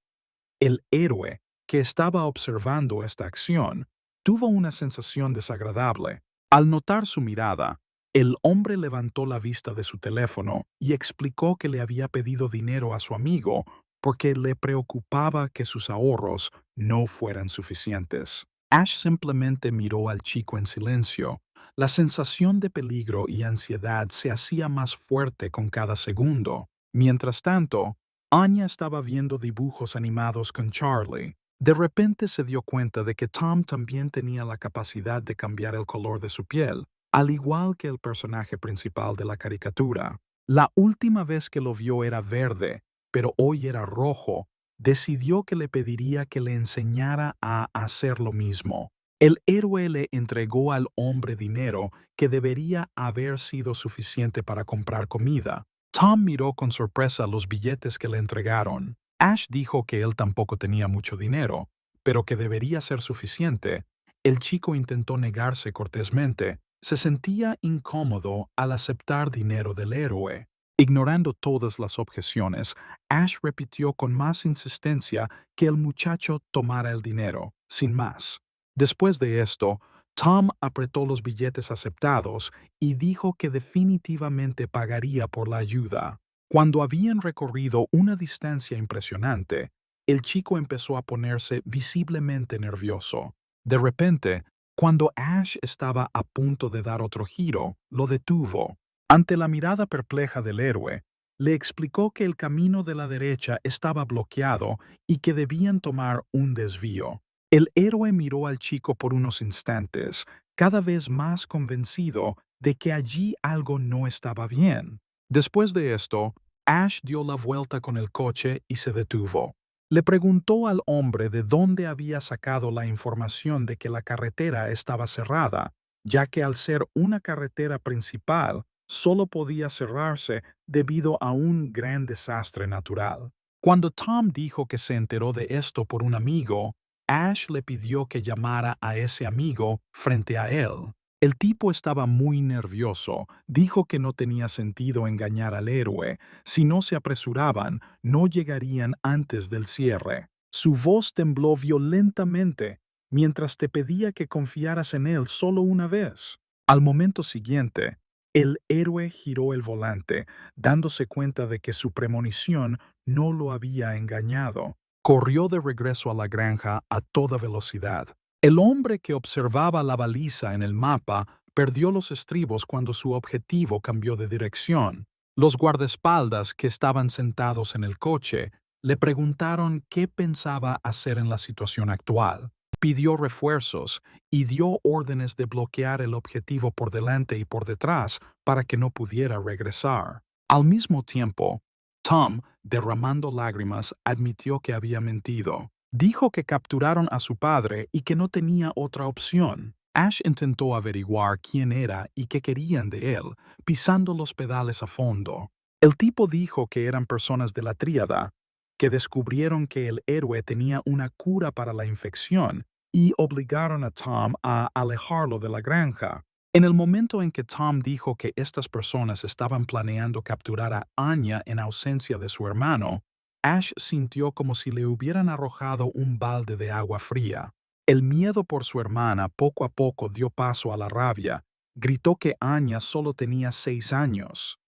El héroe, que estaba observando esta acción, tuvo una sensación desagradable. Al notar su mirada, el hombre levantó la vista de su teléfono y explicó que le había pedido dinero a su amigo porque le preocupaba que sus ahorros no fueran suficientes. Ash simplemente miró al chico en silencio. La sensación de peligro y ansiedad se hacía más fuerte con cada segundo. Mientras tanto, Anya estaba viendo dibujos animados con Charlie. De repente se dio cuenta de que Tom también tenía la capacidad de cambiar el color de su piel, al igual que el personaje principal de la caricatura. La última vez que lo vio era verde, pero hoy era rojo. Decidió que le pediría que le enseñara a hacer lo mismo. El héroe le entregó al hombre dinero que debería haber sido suficiente para comprar comida. Tom miró con sorpresa los billetes que le entregaron. Ash dijo que él tampoco tenía mucho dinero, pero que debería ser suficiente. El chico intentó negarse cortésmente. Se sentía incómodo al aceptar dinero del héroe. Ignorando todas las objeciones, Ash repitió con más insistencia que el muchacho tomara el dinero, sin más. Después de esto, Tom apretó los billetes aceptados y dijo que definitivamente pagaría por la ayuda. Cuando habían recorrido una distancia impresionante, el chico empezó a ponerse visiblemente nervioso. De repente, cuando Ash estaba a punto de dar otro giro, lo detuvo. Ante la mirada perpleja del héroe, le explicó que el camino de la derecha estaba bloqueado y que debían tomar un desvío. El héroe miró al chico por unos instantes, cada vez más convencido de que allí algo no estaba bien. Después de esto, Ash dio la vuelta con el coche y se detuvo. Le preguntó al hombre de dónde había sacado la información de que la carretera estaba cerrada, ya que al ser una carretera principal, solo podía cerrarse debido a un gran desastre natural. Cuando Tom dijo que se enteró de esto por un amigo, Ash le pidió que llamara a ese amigo frente a él. El tipo estaba muy nervioso, dijo que no tenía sentido engañar al héroe. Si no se apresuraban, no llegarían antes del cierre. Su voz tembló violentamente mientras te pedía que confiaras en él solo una vez. Al momento siguiente, el héroe giró el volante, dándose cuenta de que su premonición no lo había engañado. Corrió de regreso a la granja a toda velocidad. El hombre que observaba la baliza en el mapa perdió los estribos cuando su objetivo cambió de dirección. Los guardaespaldas que estaban sentados en el coche le preguntaron qué pensaba hacer en la situación actual. Pidió refuerzos y dio órdenes de bloquear el objetivo por delante y por detrás para que no pudiera regresar. Al mismo tiempo, Tom, derramando lágrimas, admitió que había mentido. Dijo que capturaron a su padre y que no tenía otra opción. Ash intentó averiguar quién era y qué querían de él, pisando los pedales a fondo. El tipo dijo que eran personas de la tríada, que descubrieron que el héroe tenía una cura para la infección y obligaron a Tom a alejarlo de la granja. En el momento en que Tom dijo que estas personas estaban planeando capturar a Anya en ausencia de su hermano, Ash sintió como si le hubieran arrojado un balde de agua fría. El miedo por su hermana poco a poco dio paso a la rabia. Gritó que Anya solo tenía 6 años.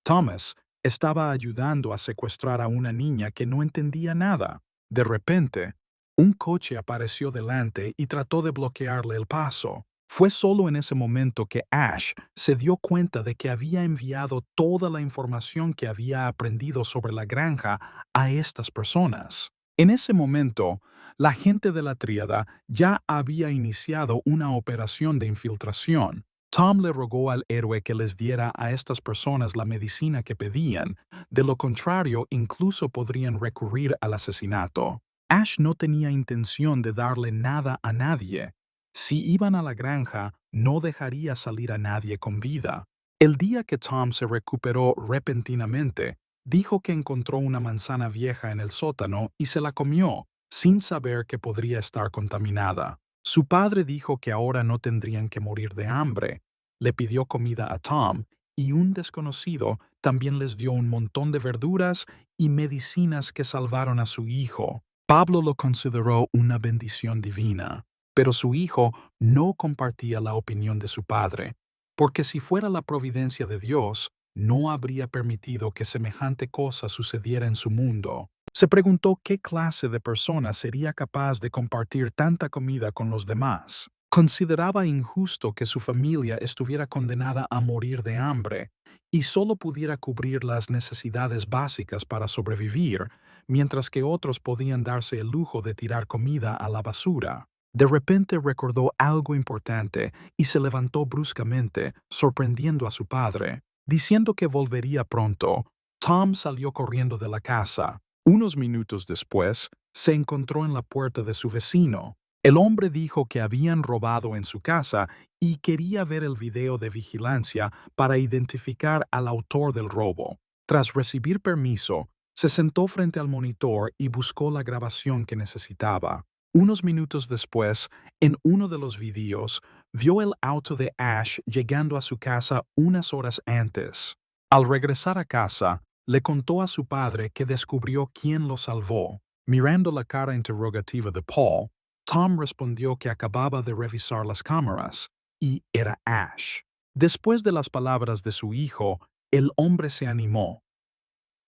Thomas estaba ayudando a secuestrar a una niña que no entendía nada. De repente, un coche apareció delante y trató de bloquearle el paso. Fue solo en ese momento que Ash se dio cuenta de que había enviado toda la información que había aprendido sobre la granja a estas personas. En ese momento, la gente de la tríada ya había iniciado una operación de infiltración. Tom le rogó al héroe que les diera a estas personas la medicina que pedían, de lo contrario incluso podrían recurrir al asesinato. Ash no tenía intención de darle nada a nadie. Si iban a la granja, no dejaría salir a nadie con vida. El día que Tom se recuperó repentinamente, dijo que encontró una manzana vieja en el sótano y se la comió, sin saber que podría estar contaminada. Su padre dijo que ahora no tendrían que morir de hambre. Le pidió comida a Tom y un desconocido también les dio un montón de verduras y medicinas que salvaron a su hijo. Pablo lo consideró una bendición divina, pero su hijo no compartía la opinión de su padre, porque si fuera la providencia de Dios, no habría permitido que semejante cosa sucediera en su mundo. Se preguntó qué clase de persona sería capaz de compartir tanta comida con los demás. Consideraba injusto que su familia estuviera condenada a morir de hambre y solo pudiera cubrir las necesidades básicas para sobrevivir, mientras que otros podían darse el lujo de tirar comida a la basura. De repente recordó algo importante y se levantó bruscamente, sorprendiendo a su padre. Diciendo que volvería pronto, Tom salió corriendo de la casa. Unos minutos después, se encontró en la puerta de su vecino. El hombre dijo que habían robado en su casa y quería ver el video de vigilancia para identificar al autor del robo. Tras recibir permiso, se sentó frente al monitor y buscó la grabación que necesitaba. Unos minutos después, en uno de los videos, vio el auto de Ash llegando a su casa unas horas antes. Al regresar a casa, le contó a su padre que descubrió quién lo salvó. Mirando la cara interrogativa de Paul, Tom respondió que acababa de revisar las cámaras, y era Ash. Después de las palabras de su hijo, el hombre se animó.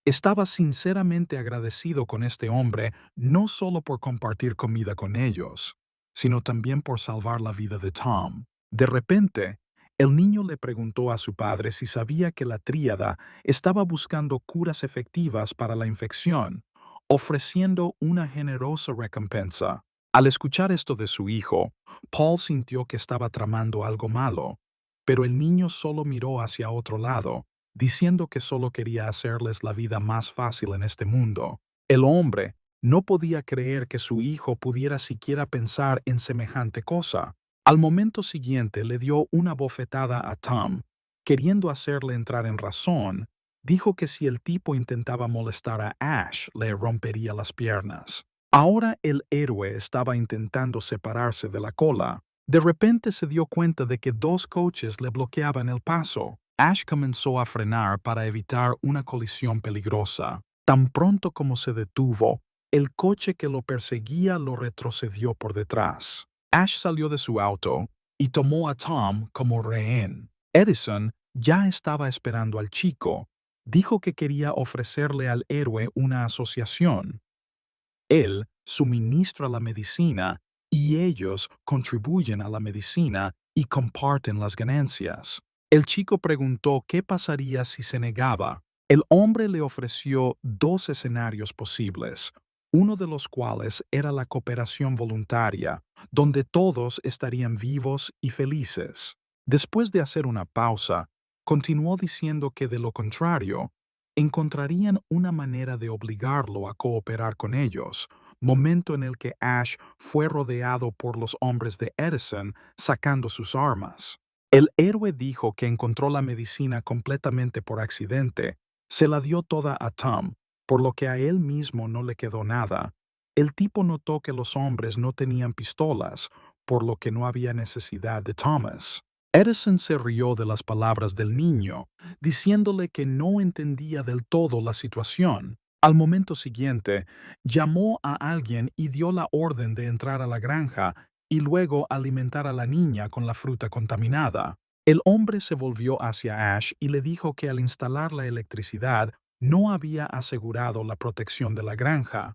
Estaba sinceramente agradecido con este hombre no solo por compartir comida con ellos, sino también por salvar la vida de Tom. De repente, el niño le preguntó a su padre si sabía que la tríada estaba buscando curas efectivas para la infección, ofreciendo una generosa recompensa. Al escuchar esto de su hijo, Paul sintió que estaba tramando algo malo, pero el niño solo miró hacia otro lado, diciendo que solo quería hacerles la vida más fácil en este mundo. El hombre no podía creer que su hijo pudiera siquiera pensar en semejante cosa. Al momento siguiente le dio una bofetada a Tom, queriendo hacerle entrar en razón. Dijo que si el tipo intentaba molestar a Ash, le rompería las piernas. Ahora el héroe estaba intentando separarse de la cola. De repente se dio cuenta de que dos coches le bloqueaban el paso. Ash comenzó a frenar para evitar una colisión peligrosa. Tan pronto como se detuvo, el coche que lo perseguía lo retrocedió por detrás. Ash salió de su auto y tomó a Tom como rehén. Edison ya estaba esperando al chico. Dijo que quería ofrecerle al héroe una asociación. Él suministra la medicina y ellos contribuyen a la medicina y comparten las ganancias. El chico preguntó qué pasaría si se negaba. El hombre le ofreció dos escenarios posibles, uno de los cuales era la cooperación voluntaria, donde todos estarían vivos y felices. Después de hacer una pausa, continuó diciendo que de lo contrario, encontrarían una manera de obligarlo a cooperar con ellos, momento en el que Ash fue rodeado por los hombres de Edison sacando sus armas. El héroe dijo que encontró la medicina completamente por accidente, se la dio toda a Tom, por lo que a él mismo no le quedó nada. El tipo notó que los hombres no tenían pistolas, por lo que no había necesidad de Thomas. Edison se rió de las palabras del niño, diciéndole que no entendía del todo la situación. Al momento siguiente, llamó a alguien y dio la orden de entrar a la granja y luego alimentar a la niña con la fruta contaminada. El hombre se volvió hacia Ash y le dijo que al instalar la electricidad no había asegurado la protección de la granja.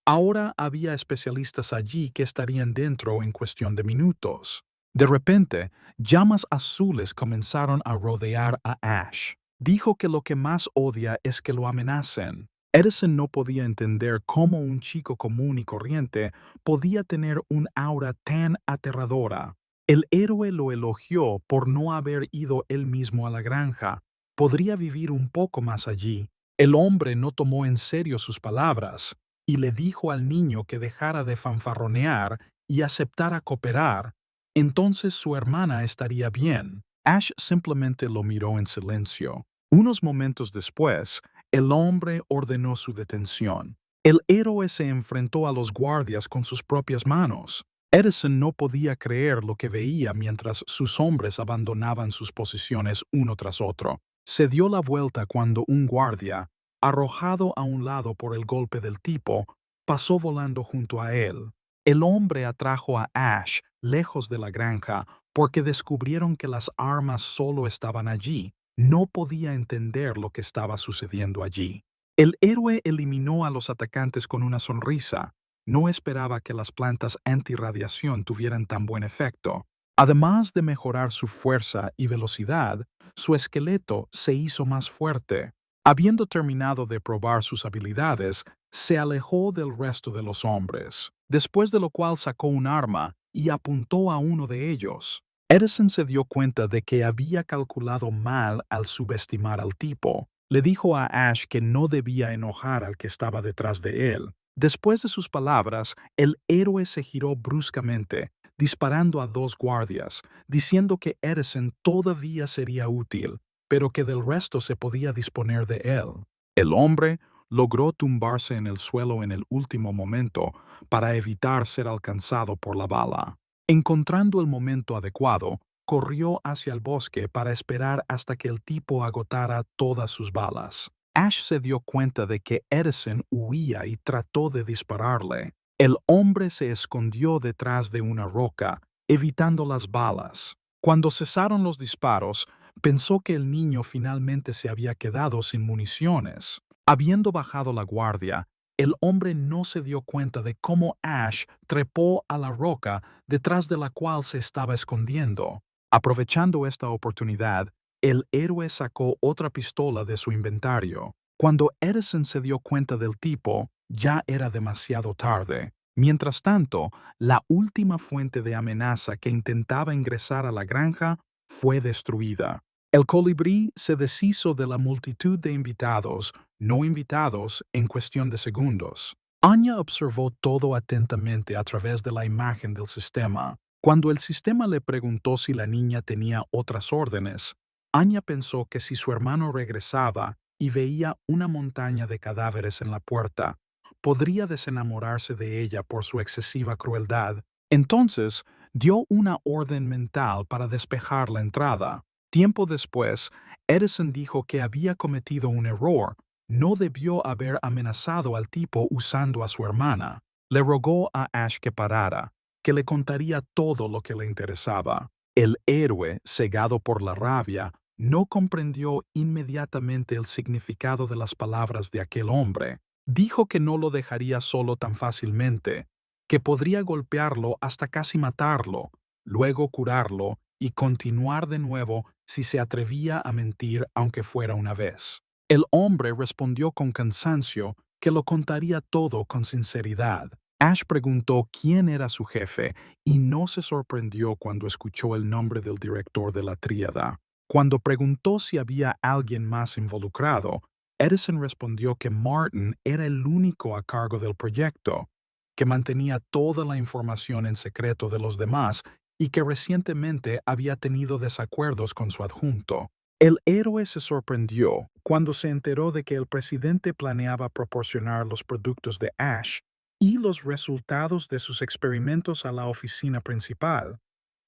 Ahora había especialistas allí que estarían dentro en cuestión de minutos. De repente, llamas azules comenzaron a rodear a Ash. Dijo que lo que más odia es que lo amenacen. Edison no podía entender cómo un chico común y corriente podía tener un aura tan aterradora. El héroe lo elogió por no haber ido él mismo a la granja. Podría vivir un poco más allí. El hombre no tomó en serio sus palabras y le dijo al niño que dejara de fanfarronear y aceptara cooperar. Entonces su hermana estaría bien. Ash simplemente lo miró en silencio. Unos momentos después, el hombre ordenó su detención. El héroe se enfrentó a los guardias con sus propias manos. Edison no podía creer lo que veía mientras sus hombres abandonaban sus posiciones uno tras otro. Se dio la vuelta cuando un guardia, arrojado a un lado por el golpe del tipo, pasó volando junto a él. El hombre atrajo a Ash lejos de la granja porque descubrieron que las armas solo estaban allí. No podía entender lo que estaba sucediendo allí. El héroe eliminó a los atacantes con una sonrisa. No esperaba que las plantas antirradiación tuvieran tan buen efecto. Además de mejorar su fuerza y velocidad, su esqueleto se hizo más fuerte. Habiendo terminado de probar sus habilidades, se alejó del resto de los hombres, después de lo cual sacó un arma y apuntó a uno de ellos. Edison se dio cuenta de que había calculado mal al subestimar al tipo. Le dijo a Ash que no debía enojar al que estaba detrás de él. Después de sus palabras, el héroe se giró bruscamente, disparando a dos guardias, diciendo que Edison todavía sería útil, pero que del resto se podía disponer de él. El hombre logró tumbarse en el suelo en el último momento para evitar ser alcanzado por la bala. Encontrando el momento adecuado, corrió hacia el bosque para esperar hasta que el tipo agotara todas sus balas. Ash se dio cuenta de que Edison huía y trató de dispararle. El hombre se escondió detrás de una roca, evitando las balas. Cuando cesaron los disparos, pensó que el niño finalmente se había quedado sin municiones. Habiendo bajado la guardia, el hombre no se dio cuenta de cómo Ash trepó a la roca detrás de la cual se estaba escondiendo. Aprovechando esta oportunidad, el héroe sacó otra pistola de su inventario. Cuando Edison se dio cuenta del tipo, ya era demasiado tarde. Mientras tanto, la última fuente de amenaza que intentaba ingresar a la granja fue destruida. El colibrí se deshizo de la multitud de invitados, no invitados, en cuestión de segundos. Anya observó todo atentamente a través de la imagen del sistema. Cuando el sistema le preguntó si la niña tenía otras órdenes, Anya pensó que si su hermano regresaba y veía una montaña de cadáveres en la puerta, podría desenamorarse de ella por su excesiva crueldad. Entonces, dio una orden mental para despejar la entrada. Tiempo después, Edison dijo que había cometido un error. No debió haber amenazado al tipo usando a su hermana. Le rogó a Ash que parara, que le contaría todo lo que le interesaba. El héroe, cegado por la rabia, no comprendió inmediatamente el significado de las palabras de aquel hombre. Dijo que no lo dejaría solo tan fácilmente, que podría golpearlo hasta casi matarlo, luego curarlo y continuar de nuevo si se atrevía a mentir aunque fuera una vez. El hombre respondió con cansancio que lo contaría todo con sinceridad. Ash preguntó quién era su jefe y no se sorprendió cuando escuchó el nombre del director de la tríada. Cuando preguntó si había alguien más involucrado, Edison respondió que Martin era el único a cargo del proyecto, que mantenía toda la información en secreto de los demás y que recientemente había tenido desacuerdos con su adjunto. El héroe se sorprendió cuando se enteró de que el presidente planeaba proporcionar los productos de Ash y los resultados de sus experimentos a la oficina principal.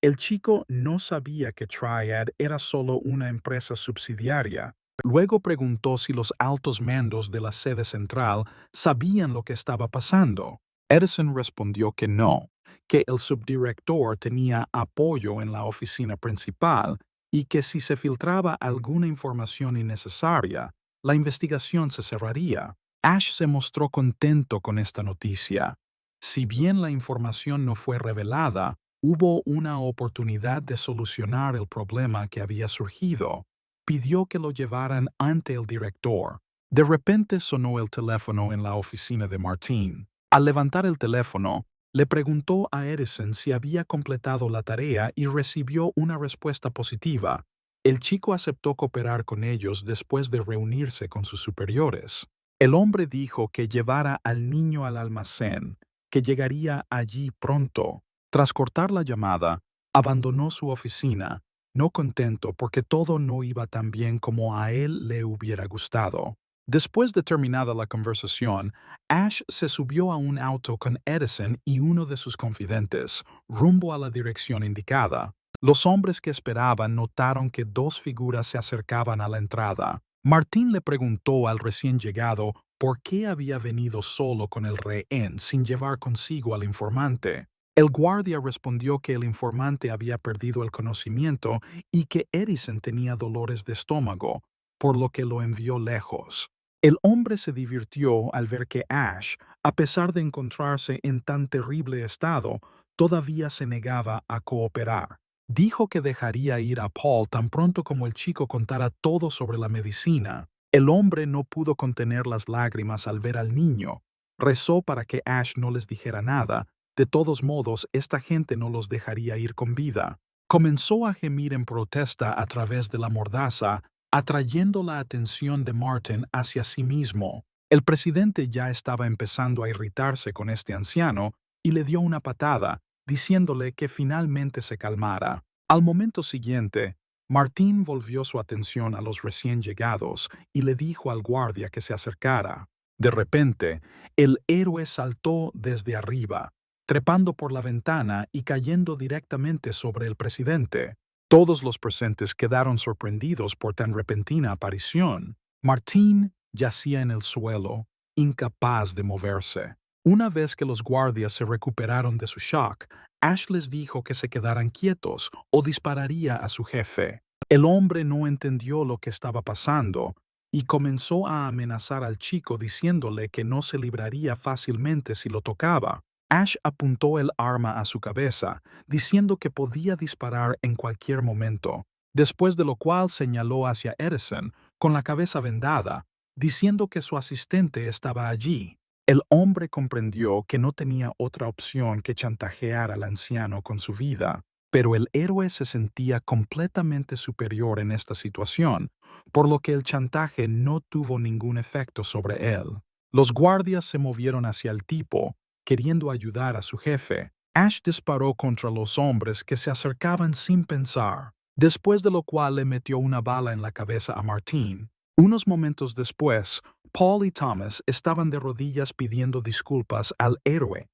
El chico no sabía que Triad era solo una empresa subsidiaria. Luego preguntó si los altos mandos de la sede central sabían lo que estaba pasando. Edison respondió que no, que el subdirector tenía apoyo en la oficina principal y que si se filtraba alguna información innecesaria, la investigación se cerraría. Ash se mostró contento con esta noticia. Si bien la información no fue revelada, hubo una oportunidad de solucionar el problema que había surgido. Pidió que lo llevaran ante el director. De repente sonó el teléfono en la oficina de Martin. Al levantar el teléfono, le preguntó a Edison si había completado la tarea y recibió una respuesta positiva. El chico aceptó cooperar con ellos después de reunirse con sus superiores. El hombre dijo que llevara al niño al almacén, que llegaría allí pronto. Tras cortar la llamada, abandonó su oficina, no contento porque todo no iba tan bien como a él le hubiera gustado. Después de terminada la conversación, Ash se subió a un auto con Edison y uno de sus confidentes, rumbo a la dirección indicada. Los hombres que esperaban notaron que dos figuras se acercaban a la entrada. Martín le preguntó al recién llegado por qué había venido solo con el rehén sin llevar consigo al informante. El guardia respondió que el informante había perdido el conocimiento y que Edison tenía dolores de estómago, por lo que lo envió lejos. El hombre se divirtió al ver que Ash, a pesar de encontrarse en tan terrible estado, todavía se negaba a cooperar. Dijo que dejaría ir a Paul tan pronto como el chico contara todo sobre la medicina. El hombre no pudo contener las lágrimas al ver al niño. Rezó para que Ash no les dijera nada. De todos modos, esta gente no los dejaría ir con vida. Comenzó a gemir en protesta a través de la mordaza, atrayendo la atención de Martin hacia sí mismo. El presidente ya estaba empezando a irritarse con este anciano y le dio una patada, diciéndole que finalmente se calmara. Al momento siguiente, Martín volvió su atención a los recién llegados y le dijo al guardia que se acercara. De repente, el héroe saltó desde arriba, trepando por la ventana y cayendo directamente sobre el presidente. Todos los presentes quedaron sorprendidos por tan repentina aparición. Martín yacía en el suelo, incapaz de moverse. Una vez que los guardias se recuperaron de su shock, Ash les dijo que se quedaran quietos o dispararía a su jefe. El hombre no entendió lo que estaba pasando y comenzó a amenazar al chico diciéndole que no se libraría fácilmente si lo tocaba. Ash apuntó el arma a su cabeza, diciendo que podía disparar en cualquier momento, después de lo cual señaló hacia Edison con la cabeza vendada, diciendo que su asistente estaba allí. El hombre comprendió que no tenía otra opción que chantajear al anciano con su vida, pero el héroe se sentía completamente superior en esta situación, por lo que el chantaje no tuvo ningún efecto sobre él. Los guardias se movieron hacia el tipo, queriendo ayudar a su jefe. Ash disparó contra los hombres que se acercaban sin pensar, después de lo cual le metió una bala en la cabeza a Martín. Unos momentos después, Paul y Thomas estaban de rodillas pidiendo disculpas al héroe.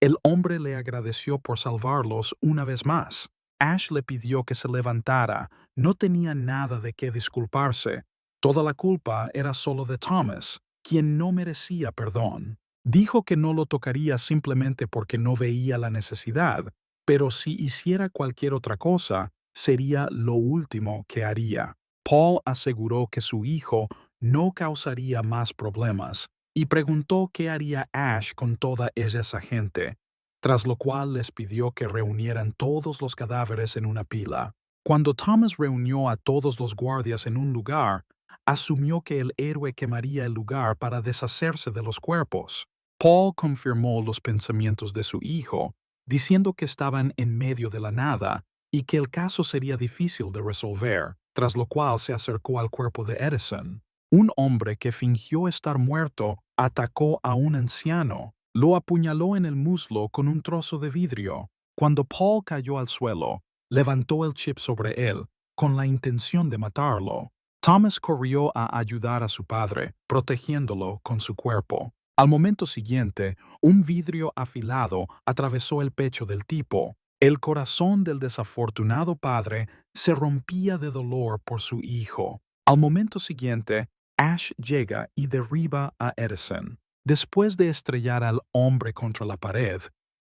El hombre le agradeció por salvarlos una vez más. Ash le pidió que se levantara. No tenía nada de qué disculparse. Toda la culpa era solo de Thomas, quien no merecía perdón. Dijo que no lo tocaría simplemente porque no veía la necesidad, pero si hiciera cualquier otra cosa, sería lo último que haría. Paul aseguró que su hijo no causaría más problemas y preguntó qué haría Ash con toda esa gente, tras lo cual les pidió que reunieran todos los cadáveres en una pila. Cuando Thomas reunió a todos los guardias en un lugar, asumió que el héroe quemaría el lugar para deshacerse de los cuerpos. Paul confirmó los pensamientos de su hijo, diciendo que estaban en medio de la nada y que el caso sería difícil de resolver, tras lo cual se acercó al cuerpo de Edison. Un hombre que fingió estar muerto atacó a un anciano, lo apuñaló en el muslo con un trozo de vidrio. Cuando Paul cayó al suelo, levantó el chip sobre él, con la intención de matarlo. Thomas corrió a ayudar a su padre, protegiéndolo con su cuerpo. Al momento siguiente, un vidrio afilado atravesó el pecho del tipo. El corazón del desafortunado padre se rompía de dolor por su hijo. Al momento siguiente, Ash llega y derriba a Edison. Después de estrellar al hombre contra la pared,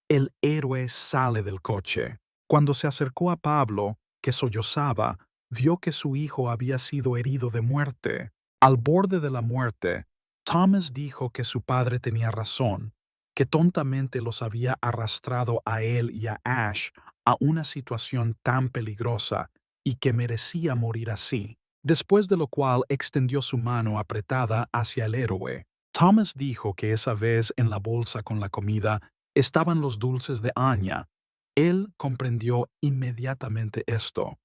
el héroe sale del coche. Cuando se acercó a Pablo, que sollozaba, vio que su hijo había sido herido de muerte. Al borde de la muerte, Thomas dijo que su padre tenía razón, que tontamente los había arrastrado a él y a Ash a una situación tan peligrosa y que merecía morir así. Después de lo cual extendió su mano apretada hacia el héroe. Thomas dijo que esa vez en la bolsa con la comida estaban los dulces de Anya. Él comprendió inmediatamente esto,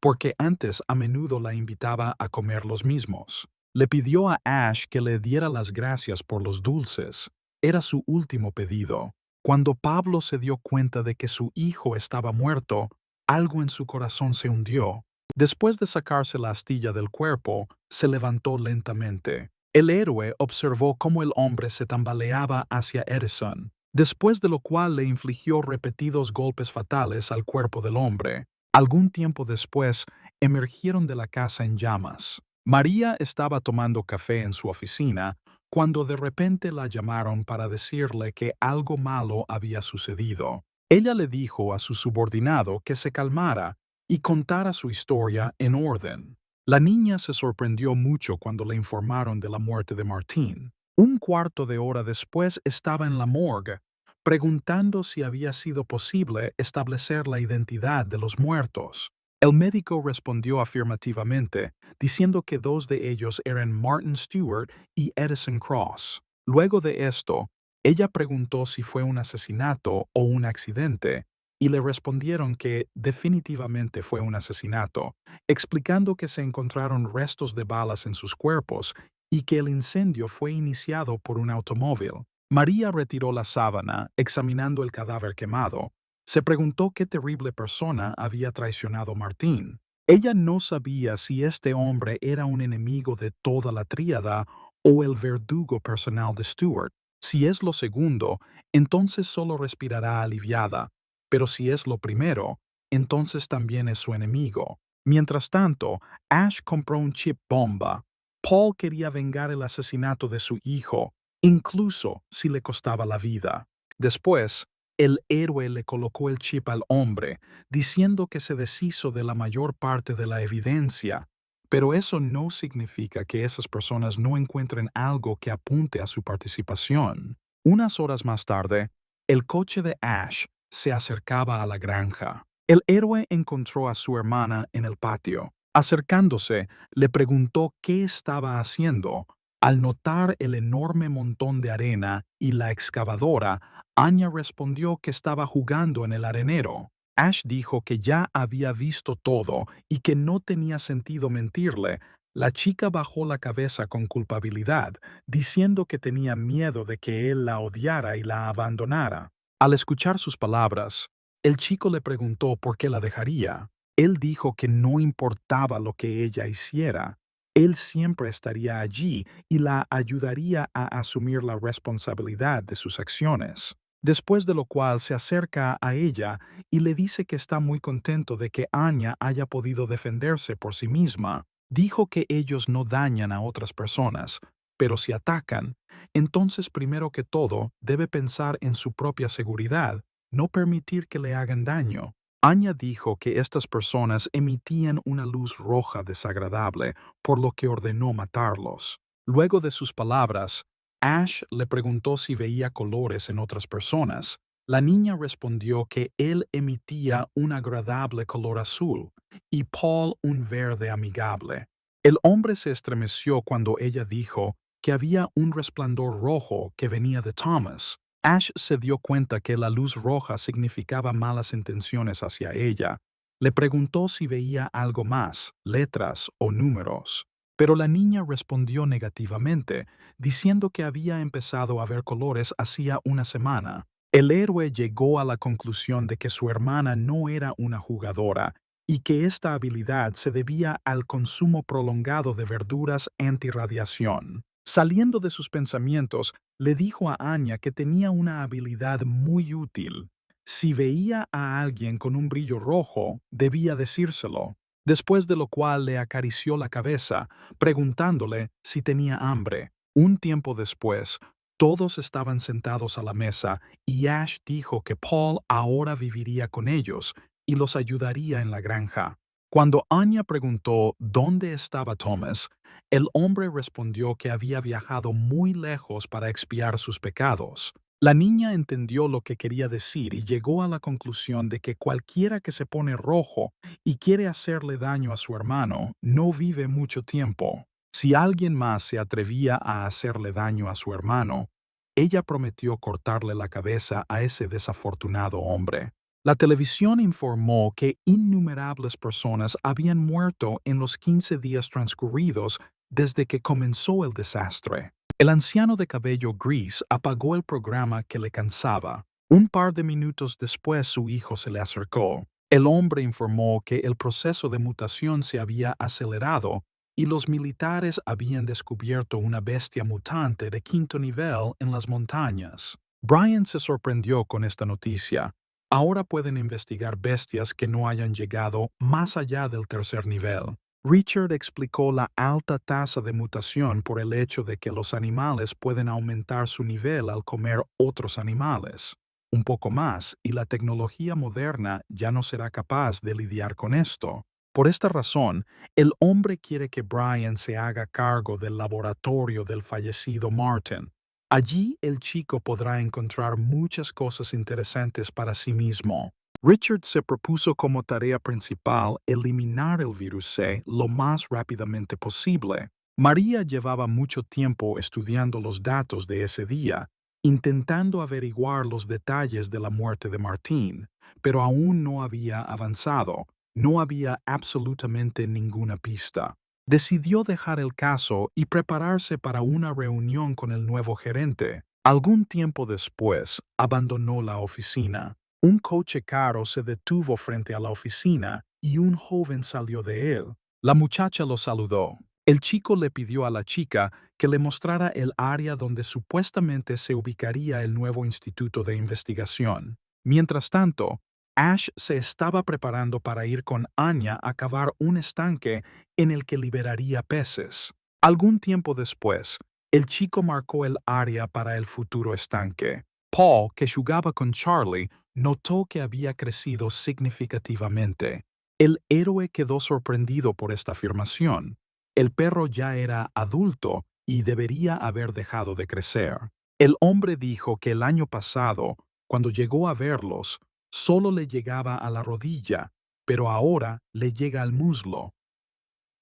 porque antes a menudo la invitaba a comer los mismos. Le pidió a Ash que le diera las gracias por los dulces. Era su último pedido. Cuando Pablo se dio cuenta de que su hijo estaba muerto, algo en su corazón se hundió. Después de sacarse la astilla del cuerpo, se levantó lentamente. El héroe observó cómo el hombre se tambaleaba hacia Edison, después de lo cual le infligió repetidos golpes fatales al cuerpo del hombre. Algún tiempo después, emergieron de la casa en llamas. María estaba tomando café en su oficina cuando de repente la llamaron para decirle que algo malo había sucedido. Ella le dijo a su subordinado que se calmara y contara su historia en orden. La niña se sorprendió mucho cuando le informaron de la muerte de Martín. Un cuarto de hora después estaba en la morgue, preguntando si había sido posible establecer la identidad de los muertos. El médico respondió afirmativamente, diciendo que dos de ellos eran Martin Stewart y Edison Cross. Luego de esto, ella preguntó si fue un asesinato o un accidente, y le respondieron que definitivamente fue un asesinato, explicando que se encontraron restos de balas en sus cuerpos y que el incendio fue iniciado por un automóvil. María retiró la sábana, examinando el cadáver quemado. Se preguntó qué terrible persona había traicionado a Martín. Ella no sabía si este hombre era un enemigo de toda la tríada o el verdugo personal de Stewart. Si es lo segundo, entonces solo respirará aliviada, pero si es lo primero, entonces también es su enemigo. Mientras tanto, Ash compró un chip bomba. Paul quería vengar el asesinato de su hijo, incluso si le costaba la vida. Después, el héroe le colocó el chip al hombre, diciendo que se deshizo de la mayor parte de la evidencia, pero eso no significa que esas personas no encuentren algo que apunte a su participación. Unas horas más tarde, el coche de Ash se acercaba a la granja. El héroe encontró a su hermana en el patio. Acercándose, le preguntó qué estaba haciendo. Al notar el enorme montón de arena y la excavadora, Anya respondió que estaba jugando en el arenero. Ash dijo que ya había visto todo y que no tenía sentido mentirle. La chica bajó la cabeza con culpabilidad, diciendo que tenía miedo de que él la odiara y la abandonara. Al escuchar sus palabras, el chico le preguntó por qué la dejaría. Él dijo que no importaba lo que ella hiciera, él siempre estaría allí y la ayudaría a asumir la responsabilidad de sus acciones. Después de lo cual se acerca a ella y le dice que está muy contento de que Anya haya podido defenderse por sí misma. Dijo que ellos no dañan a otras personas, pero si atacan, entonces primero que todo debe pensar en su propia seguridad, no permitir que le hagan daño. Anya dijo que estas personas emitían una luz roja desagradable, por lo que ordenó matarlos. Luego de sus palabras, Ash le preguntó si veía colores en otras personas. La niña respondió que él emitía un agradable color azul y Paul un verde amigable. El hombre se estremeció cuando ella dijo que había un resplandor rojo que venía de Thomas. Ash se dio cuenta que la luz roja significaba malas intenciones hacia ella. Le preguntó si veía algo más, letras o números. Pero la niña respondió negativamente, diciendo que había empezado a ver colores hacía una semana. El héroe llegó a la conclusión de que su hermana no era una jugadora y que esta habilidad se debía al consumo prolongado de verduras antirradiación. Saliendo de sus pensamientos, le dijo a Anya que tenía una habilidad muy útil. Si veía a alguien con un brillo rojo, debía decírselo, después de lo cual le acarició la cabeza, preguntándole si tenía hambre. Un tiempo después, todos estaban sentados a la mesa y Ash dijo que Paul ahora viviría con ellos y los ayudaría en la granja. Cuando Anya preguntó dónde estaba Thomas, el hombre respondió que había viajado muy lejos para expiar sus pecados. La niña entendió lo que quería decir y llegó a la conclusión de que cualquiera que se pone rojo y quiere hacerle daño a su hermano no vive mucho tiempo. Si alguien más se atrevía a hacerle daño a su hermano, ella prometió cortarle la cabeza a ese desafortunado hombre. La televisión informó que innumerables personas habían muerto en los 15 días transcurridos desde que comenzó el desastre. El anciano de cabello gris apagó el programa que le cansaba. Un par de minutos después su hijo se le acercó. El hombre informó que el proceso de mutación se había acelerado y los militares habían descubierto una bestia mutante de 5º nivel en las montañas. Brian se sorprendió con esta noticia. Ahora pueden investigar bestias que no hayan llegado más allá del 3er nivel. Richard explicó la alta tasa de mutación por el hecho de que los animales pueden aumentar su nivel al comer otros animales. Un poco más y la tecnología moderna ya no será capaz de lidiar con esto. Por esta razón, el hombre quiere que Brian se haga cargo del laboratorio del fallecido Martin. Allí el chico podrá encontrar muchas cosas interesantes para sí mismo. Richard se propuso como tarea principal eliminar el virus C lo más rápidamente posible. María llevaba mucho tiempo estudiando los datos de ese día, intentando averiguar los detalles de la muerte de Martín, pero aún no había avanzado. No había absolutamente ninguna pista. Decidió dejar el caso y prepararse para una reunión con el nuevo gerente. Algún tiempo después, abandonó la oficina. Un coche caro se detuvo frente a la oficina y un joven salió de él. La muchacha lo saludó. El chico le pidió a la chica que le mostrara el área donde supuestamente se ubicaría el nuevo instituto de investigación. Mientras tanto, Ash se estaba preparando para ir con Anya a cavar un estanque en el que liberaría peces. Algún tiempo después, el chico marcó el área para el futuro estanque. Paul, que jugaba con Charlie, notó que había crecido significativamente. El héroe quedó sorprendido por esta afirmación. El perro ya era adulto y debería haber dejado de crecer. El hombre dijo que el año pasado, cuando llegó a verlos, solo le llegaba a la rodilla, pero ahora le llega al muslo.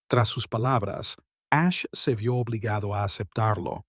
Tras sus palabras, Ash se vio obligado a aceptarlo.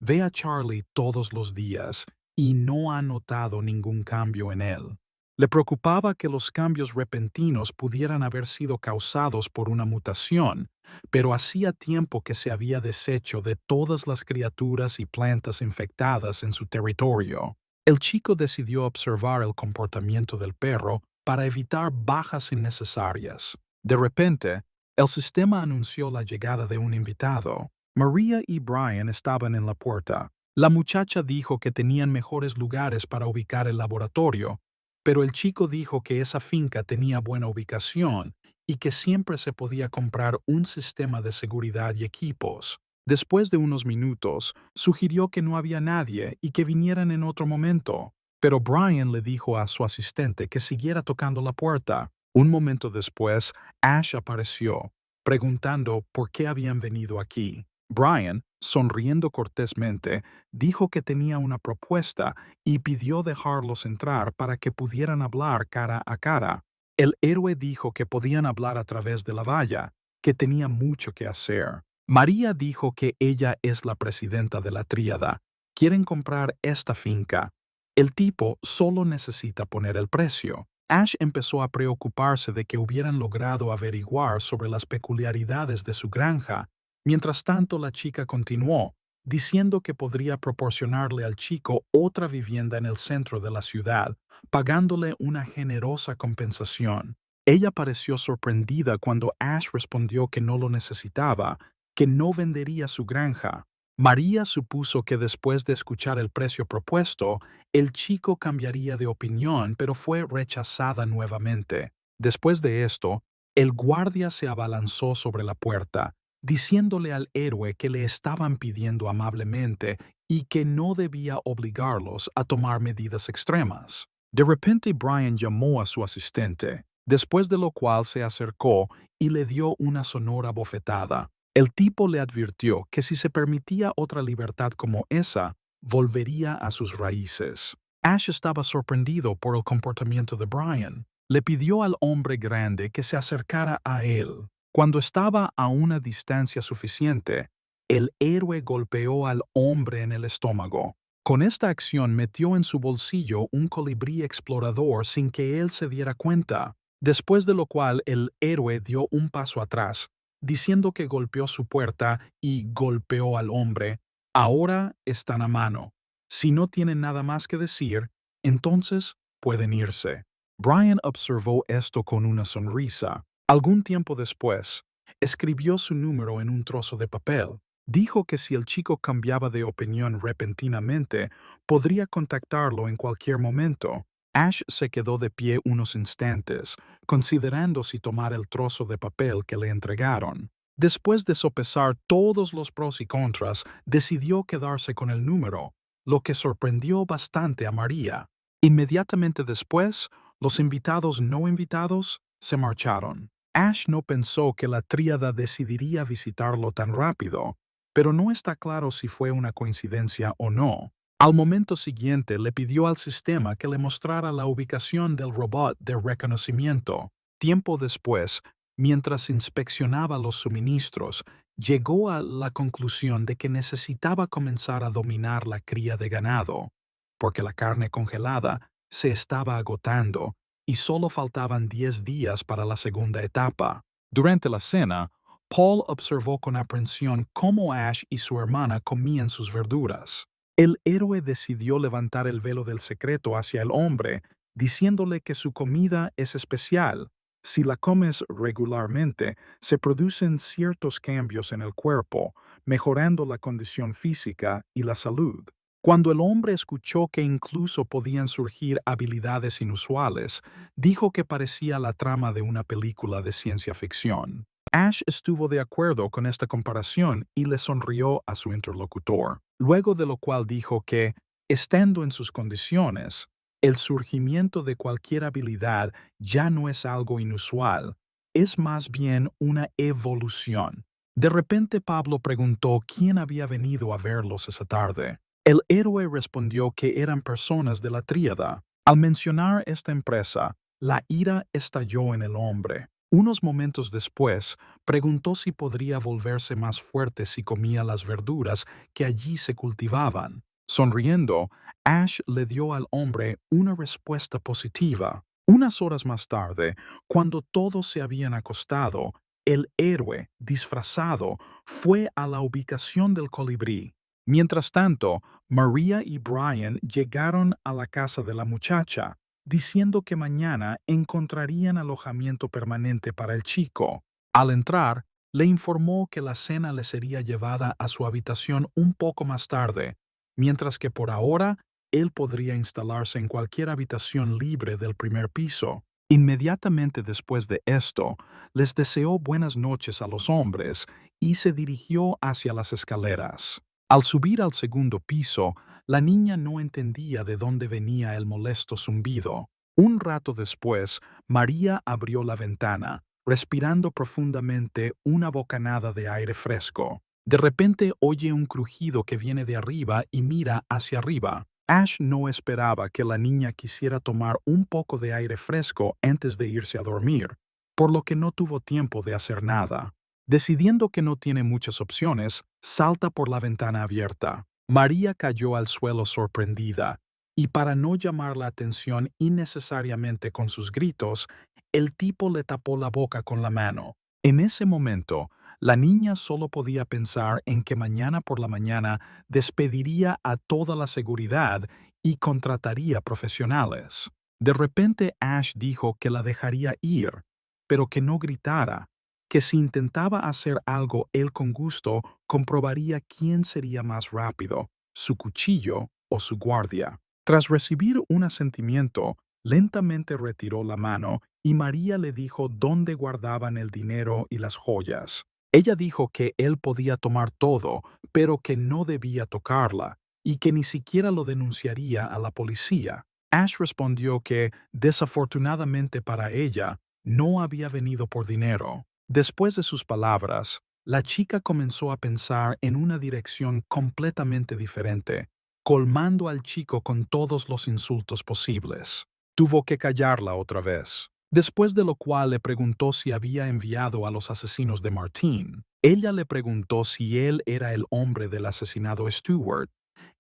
Ve a Charlie todos los días y no ha notado ningún cambio en él. Le preocupaba que los cambios repentinos pudieran haber sido causados por una mutación, pero hacía tiempo que se había deshecho de todas las criaturas y plantas infectadas en su territorio. El chico decidió observar el comportamiento del perro para evitar bajas innecesarias. De repente, el sistema anunció la llegada de un invitado. María y Brian estaban en la puerta. La muchacha dijo que tenían mejores lugares para ubicar el laboratorio, pero el chico dijo que esa finca tenía buena ubicación y que siempre se podía comprar un sistema de seguridad y equipos. Después de unos minutos, sugirió que no había nadie y que vinieran en otro momento, pero Brian le dijo a su asistente que siguiera tocando la puerta. Un momento después, Ash apareció, preguntando por qué habían venido aquí. Brian, sonriendo cortésmente, dijo que tenía una propuesta y pidió dejarlos entrar para que pudieran hablar cara a cara. El héroe dijo que podían hablar a través de la valla, que tenía mucho que hacer. María dijo que ella es la presidenta de la tríada. Quieren comprar esta finca. El tipo solo necesita poner el precio. Ash empezó a preocuparse de que hubieran logrado averiguar sobre las peculiaridades de su granja. Mientras tanto, la chica continuó, diciendo que podría proporcionarle al chico otra vivienda en el centro de la ciudad, pagándole una generosa compensación. Ella pareció sorprendida cuando Ash respondió que no lo necesitaba, que no vendería su granja. María supuso que después de escuchar el precio propuesto, el chico cambiaría de opinión, pero fue rechazada nuevamente. Después de esto, el guardia se abalanzó sobre la puerta, diciéndole al héroe que le estaban pidiendo amablemente y que no debía obligarlos a tomar medidas extremas. De repente Brian llamó a su asistente, después de lo cual se acercó y le dio una sonora bofetada. El tipo le advirtió que si se permitía otra libertad como esa, volvería a sus raíces. Ash estaba sorprendido por el comportamiento de Brian. Le pidió al hombre grande que se acercara a él. Cuando estaba a una distancia suficiente, el héroe golpeó al hombre en el estómago. Con esta acción metió en su bolsillo un colibrí explorador sin que él se diera cuenta, después de lo cual el héroe dio un paso atrás, diciendo que golpeó su puerta y golpeó al hombre. Ahora están a mano. Si no tienen nada más que decir, entonces pueden irse. Brian observó esto con una sonrisa. Algún tiempo después, escribió su número en un trozo de papel. Dijo que si el chico cambiaba de opinión repentinamente, podría contactarlo en cualquier momento. Ash se quedó de pie unos instantes, considerando si tomar el trozo de papel que le entregaron. Después de sopesar todos los pros y contras, decidió quedarse con el número, lo que sorprendió bastante a María. Inmediatamente después, los invitados no invitados se marcharon. Ash no pensó que la tríada decidiría visitarlo tan rápido, pero no está claro si fue una coincidencia o no. Al momento siguiente le pidió al sistema que le mostrara la ubicación del robot de reconocimiento. Tiempo después, mientras inspeccionaba los suministros, llegó a la conclusión de que necesitaba comenzar a dominar la cría de ganado, porque la carne congelada se estaba agotando y solo faltaban 10 días para la segunda etapa. Durante la cena, Paul observó con aprensión cómo Ash y su hermana comían sus verduras. El héroe decidió levantar el velo del secreto hacia el hombre, diciéndole que su comida es especial. Si la comes regularmente, se producen ciertos cambios en el cuerpo, mejorando la condición física y la salud. Cuando el hombre escuchó que incluso podían surgir habilidades inusuales, dijo que parecía la trama de una película de ciencia ficción. Ash estuvo de acuerdo con esta comparación y le sonrió a su interlocutor, luego de lo cual dijo que, estando en sus condiciones, el surgimiento de cualquier habilidad ya no es algo inusual, es más bien una evolución. De repente Pablo preguntó quién había venido a verlos esa tarde. El héroe respondió que eran personas de la tríada. Al mencionar esta empresa, la ira estalló en el hombre. Unos momentos después, preguntó si podría volverse más fuerte si comía las verduras que allí se cultivaban. Sonriendo, Ash le dio al hombre una respuesta positiva. Unas horas más tarde, cuando todos se habían acostado, el héroe, disfrazado, fue a la ubicación del colibrí. Mientras tanto, María y Brian llegaron a la casa de la muchacha. diciendo que mañana encontrarían alojamiento permanente para el chico. Al entrar, le informó que la cena le sería llevada a su habitación un poco más tarde, mientras que por ahora él podría instalarse en cualquier habitación libre del primer piso. Inmediatamente después de esto, les deseó buenas noches a los hombres y se dirigió hacia las escaleras. Al subir al segundo piso, la niña no entendía de dónde venía el molesto zumbido. Un rato después, María abrió la ventana, respirando profundamente una bocanada de aire fresco. De repente oye un crujido que viene de arriba y mira hacia arriba. Ash no esperaba que la niña quisiera tomar un poco de aire fresco antes de irse a dormir, por lo que no tuvo tiempo de hacer nada. Decidiendo que no tiene muchas opciones, salta por la ventana abierta. María cayó al suelo sorprendida, y para no llamar la atención innecesariamente con sus gritos, el tipo le tapó la boca con la mano. En ese momento, la niña solo podía pensar en que mañana por la mañana despediría a toda la seguridad y contrataría profesionales. De repente Ash dijo que la dejaría ir, pero que no gritara, que si intentaba hacer algo él con gusto, comprobaría quién sería más rápido, su cuchillo o su guardia. Tras recibir un asentimiento, lentamente retiró la mano y María le dijo dónde guardaban el dinero y las joyas. Ella dijo que él podía tomar todo, pero que no debía tocarla, y que ni siquiera lo denunciaría a la policía. Ash respondió que, desafortunadamente para ella, no había venido por dinero. Después de sus palabras, la chica comenzó a pensar en una dirección completamente diferente, colmando al chico con todos los insultos posibles. Tuvo que callarla otra vez, después de lo cual le preguntó si había enviado a los asesinos de Martín. Ella le preguntó si él era el hombre del asesinado Stewart.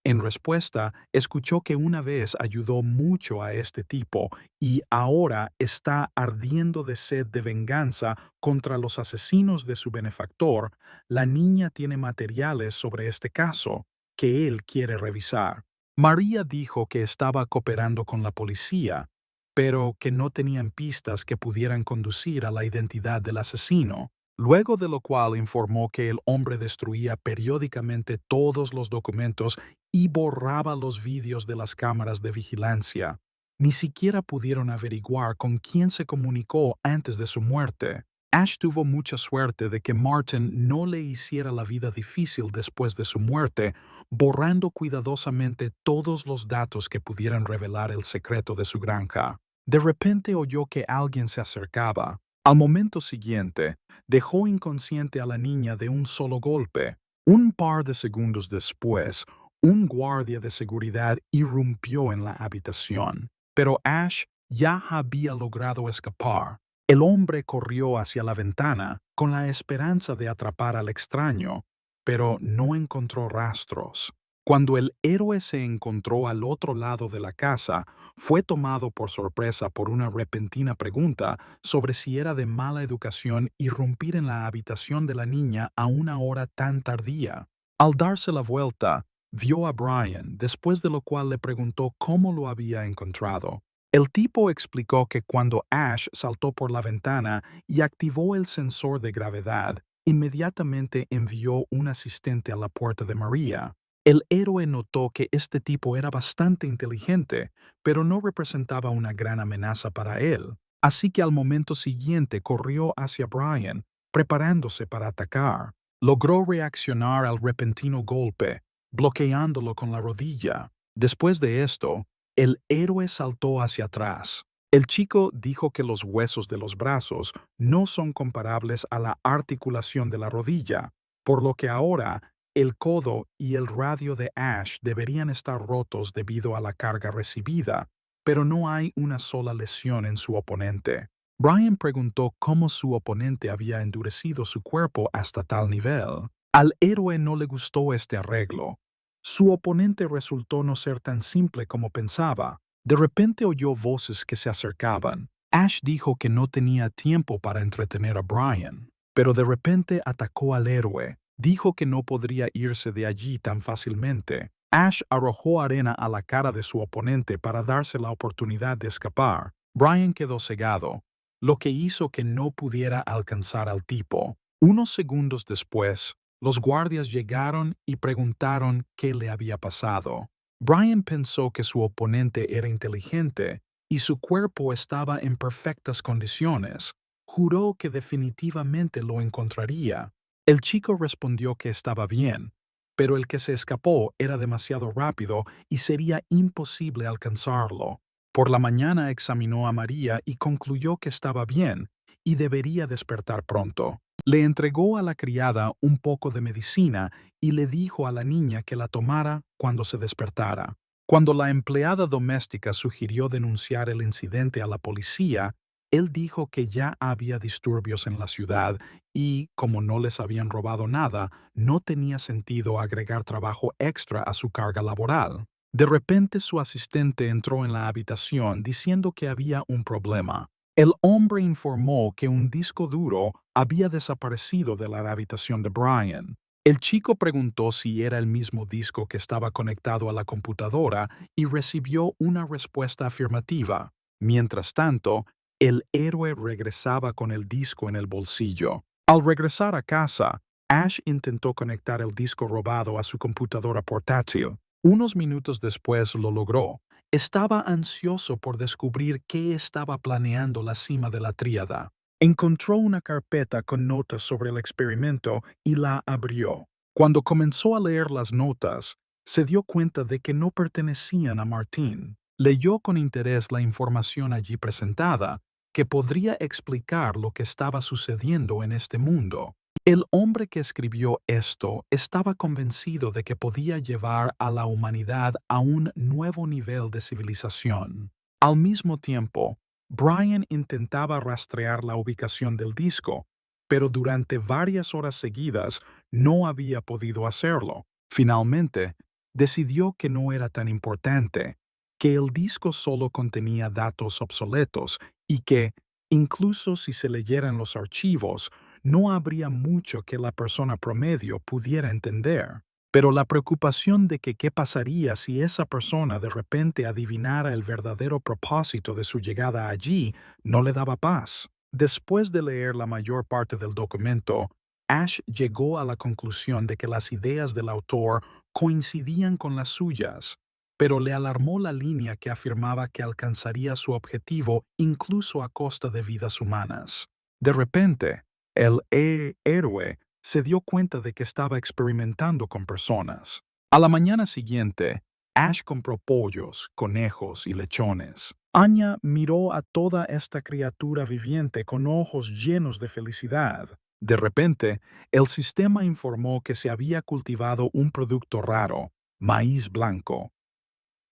En respuesta, escuchó que una vez ayudó mucho a este tipo y ahora está ardiendo de sed de venganza contra los asesinos de su benefactor. La niña tiene materiales sobre este caso que él quiere revisar. María dijo que estaba cooperando con la policía, pero que no tenían pistas que pudieran conducir a la identidad del asesino. Luego de lo cual informó que el hombre destruía periódicamente todos los documentos y borraba los vídeos de las cámaras de vigilancia. Ni siquiera pudieron averiguar con quién se comunicó antes de su muerte. Ash tuvo mucha suerte de que Martin no le hiciera la vida difícil después de su muerte, borrando cuidadosamente todos los datos que pudieran revelar el secreto de su granja. De repente oyó que alguien se acercaba. Al momento siguiente, dejó inconsciente a la niña de un solo golpe. Un par de segundos después, un guardia de seguridad irrumpió en la habitación, pero Ash ya había logrado escapar. El hombre corrió hacia la ventana con la esperanza de atrapar al extraño, pero no encontró rastros. Cuando el héroe se encontró al otro lado de la casa, fue tomado por sorpresa por una repentina pregunta sobre si era de mala educación irrumpir en la habitación de la niña a una hora tan tardía. Al darse la vuelta, vio a Brian, después de lo cual le preguntó cómo lo había encontrado. El tipo explicó que cuando Ash saltó por la ventana y activó el sensor de gravedad, inmediatamente envió un asistente a la puerta de María. El héroe notó que este tipo era bastante inteligente, pero no representaba una gran amenaza para él. Así que al momento siguiente corrió hacia Brian, preparándose para atacar. Logró reaccionar al repentino golpe, bloqueándolo con la rodilla. Después de esto, el héroe saltó hacia atrás. El chico dijo que los huesos de los brazos no son comparables a la articulación de la rodilla, por lo que ahora el codo y el radio de Ash deberían estar rotos debido a la carga recibida, pero no hay una sola lesión en su oponente. Brian preguntó cómo su oponente había endurecido su cuerpo hasta tal nivel. Al héroe no le gustó este arreglo. Su oponente resultó no ser tan simple como pensaba. De repente oyó voces que se acercaban. Ash dijo que no tenía tiempo para entretener a Brian, pero de repente atacó al héroe. Dijo que no podría irse de allí tan fácilmente. Ash arrojó arena a la cara de su oponente para darse la oportunidad de escapar. Brian quedó cegado, lo que hizo que no pudiera alcanzar al tipo. Unos segundos después, los guardias llegaron y preguntaron qué le había pasado. Brian pensó que su oponente era inteligente y su cuerpo estaba en perfectas condiciones. Juró que definitivamente lo encontraría. El chico respondió que estaba bien, pero el que se escapó era demasiado rápido y sería imposible alcanzarlo. Por la mañana examinó a María y concluyó que estaba bien y debería despertar pronto. Le entregó a la criada un poco de medicina y le dijo a la niña que la tomara cuando se despertara. Cuando la empleada doméstica sugirió denunciar el incidente a la policía, él dijo que ya había disturbios en la ciudad y, como no les habían robado nada, no tenía sentido agregar trabajo extra a su carga laboral. De repente su asistente entró en la habitación diciendo que había un problema. El hombre informó que un disco duro había desaparecido de la habitación de Brian. El chico preguntó si era el mismo disco que estaba conectado a la computadora y recibió una respuesta afirmativa. Mientras tanto, el héroe regresaba con el disco en el bolsillo. Al regresar a casa, Ash intentó conectar el disco robado a su computadora portátil. Unos minutos después lo logró. Estaba ansioso por descubrir qué estaba planeando la cima de la tríada. Encontró una carpeta con notas sobre el experimento y la abrió. Cuando comenzó a leer las notas, se dio cuenta de que no pertenecían a Martín. Leyó con interés la información allí presentada, que podría explicar lo que estaba sucediendo en este mundo. El hombre que escribió esto estaba convencido de que podía llevar a la humanidad a un nuevo nivel de civilización. Al mismo tiempo, Brian intentaba rastrear la ubicación del disco, pero durante varias horas seguidas no había podido hacerlo. Finalmente, decidió que no era tan importante, que el disco solo contenía datos obsoletos y que, incluso si se leyeran los archivos, no habría mucho que la persona promedio pudiera entender. Pero la preocupación de que qué pasaría si esa persona de repente adivinara el verdadero propósito de su llegada allí no le daba paz. Después de leer la mayor parte del documento, Ash llegó a la conclusión de que las ideas del autor coincidían con las suyas, pero le alarmó la línea que afirmaba que alcanzaría su objetivo incluso a costa de vidas humanas. De repente, el héroe se dio cuenta de que estaba experimentando con personas. A la mañana siguiente, Ash compró pollos, conejos y lechones. Anya miró a toda esta criatura viviente con ojos llenos de felicidad. De repente, el sistema informó que se había cultivado un producto raro, maíz blanco.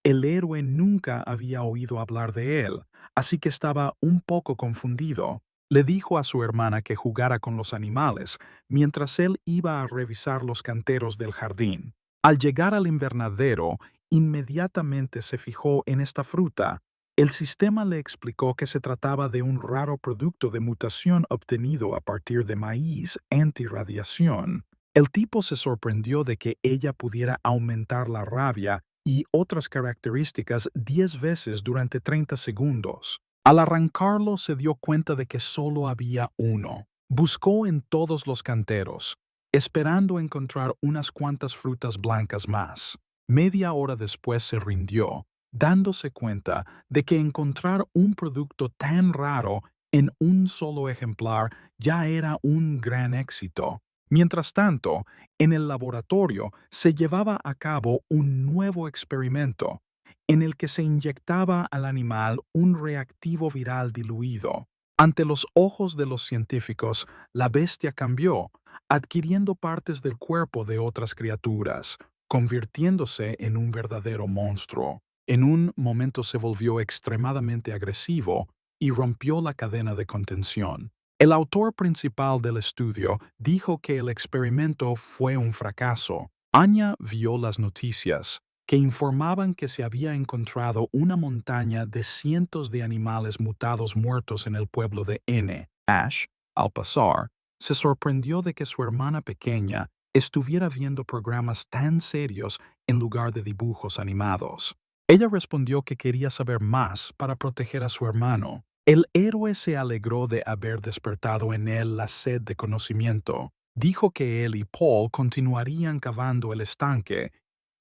El héroe nunca había oído hablar de él, así que estaba un poco confundido. Le dijo a su hermana que jugara con los animales, mientras él iba a revisar los canteros del jardín. Al llegar al invernadero, inmediatamente se fijó en esta fruta. El sistema le explicó que se trataba de un raro producto de mutación obtenido a partir de maíz antirradiación. El tipo se sorprendió de que ella pudiera aumentar la rabia y otras características 10 veces durante 30 segundos. Al arrancarlo se dio cuenta de que solo había uno. Buscó en todos los canteros, esperando encontrar unas cuantas frutas blancas más. Media hora después se rindió, dándose cuenta de que encontrar un producto tan raro en un solo ejemplar ya era un gran éxito. Mientras tanto, en el laboratorio se llevaba a cabo un nuevo experimento en el que se inyectaba al animal un reactivo viral diluido. Ante los ojos de los científicos, la bestia cambió, adquiriendo partes del cuerpo de otras criaturas, convirtiéndose en un verdadero monstruo. En un momento se volvió extremadamente agresivo y rompió la cadena de contención. El autor principal del estudio dijo que el experimento fue un fracaso. Anya vio las noticias, que informaban que se había encontrado una montaña de cientos de animales mutados muertos en el pueblo de N. Ash, al pasar, se sorprendió de que su hermana pequeña estuviera viendo programas tan serios en lugar de dibujos animados. Ella respondió que quería saber más para proteger a su hermano. El héroe se alegró de haber despertado en él la sed de conocimiento. Dijo que él y Paul continuarían cavando el estanque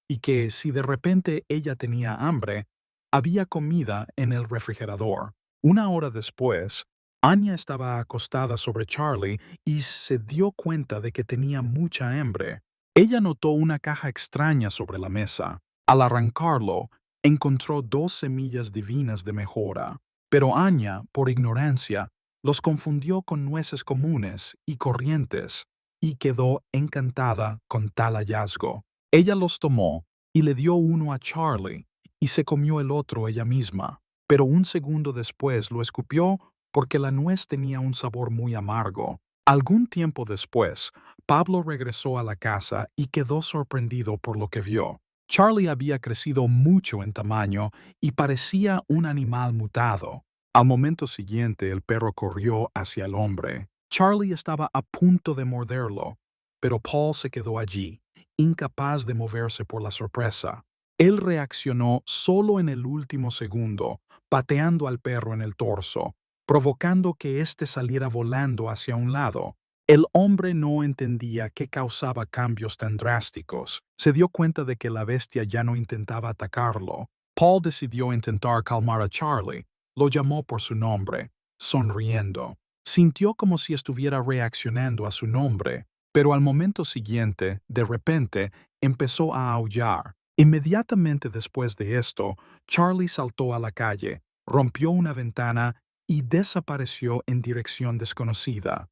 y que si de repente ella tenía hambre, había comida en el refrigerador. Una hora después, Anya estaba acostada sobre Charlie y se dio cuenta de que tenía mucha hambre. Ella notó una caja extraña sobre la mesa. Al arrancarlo, encontró 2 semillas divinas de mejora, pero Anya, por ignorancia, los confundió con nueces comunes y corrientes y quedó encantada con tal hallazgo. Ella los tomó y le dio uno a Charlie y se comió el otro ella misma, pero un segundo después lo escupió porque la nuez tenía un sabor muy amargo. Algún tiempo después, Pablo regresó a la casa y quedó sorprendido por lo que vio. Charlie había crecido mucho en tamaño y parecía un animal mutado. Al momento siguiente, el perro corrió hacia el hombre. Charlie estaba a punto de morderlo, pero Paul se quedó allí, incapaz de moverse por la sorpresa. Él reaccionó solo en el último segundo, pateando al perro en el torso, provocando que éste saliera volando hacia un lado. El hombre no entendía qué causaba cambios tan drásticos. Se dio cuenta de que la bestia ya no intentaba atacarlo. Paul decidió intentar calmar a Charlie. Lo llamó por su nombre, sonriendo. Sintió como si estuviera reaccionando a su nombre, pero al momento siguiente, de repente, empezó a aullar. Inmediatamente después de esto, Charlie saltó a la calle, rompió una ventana y desapareció en dirección desconocida.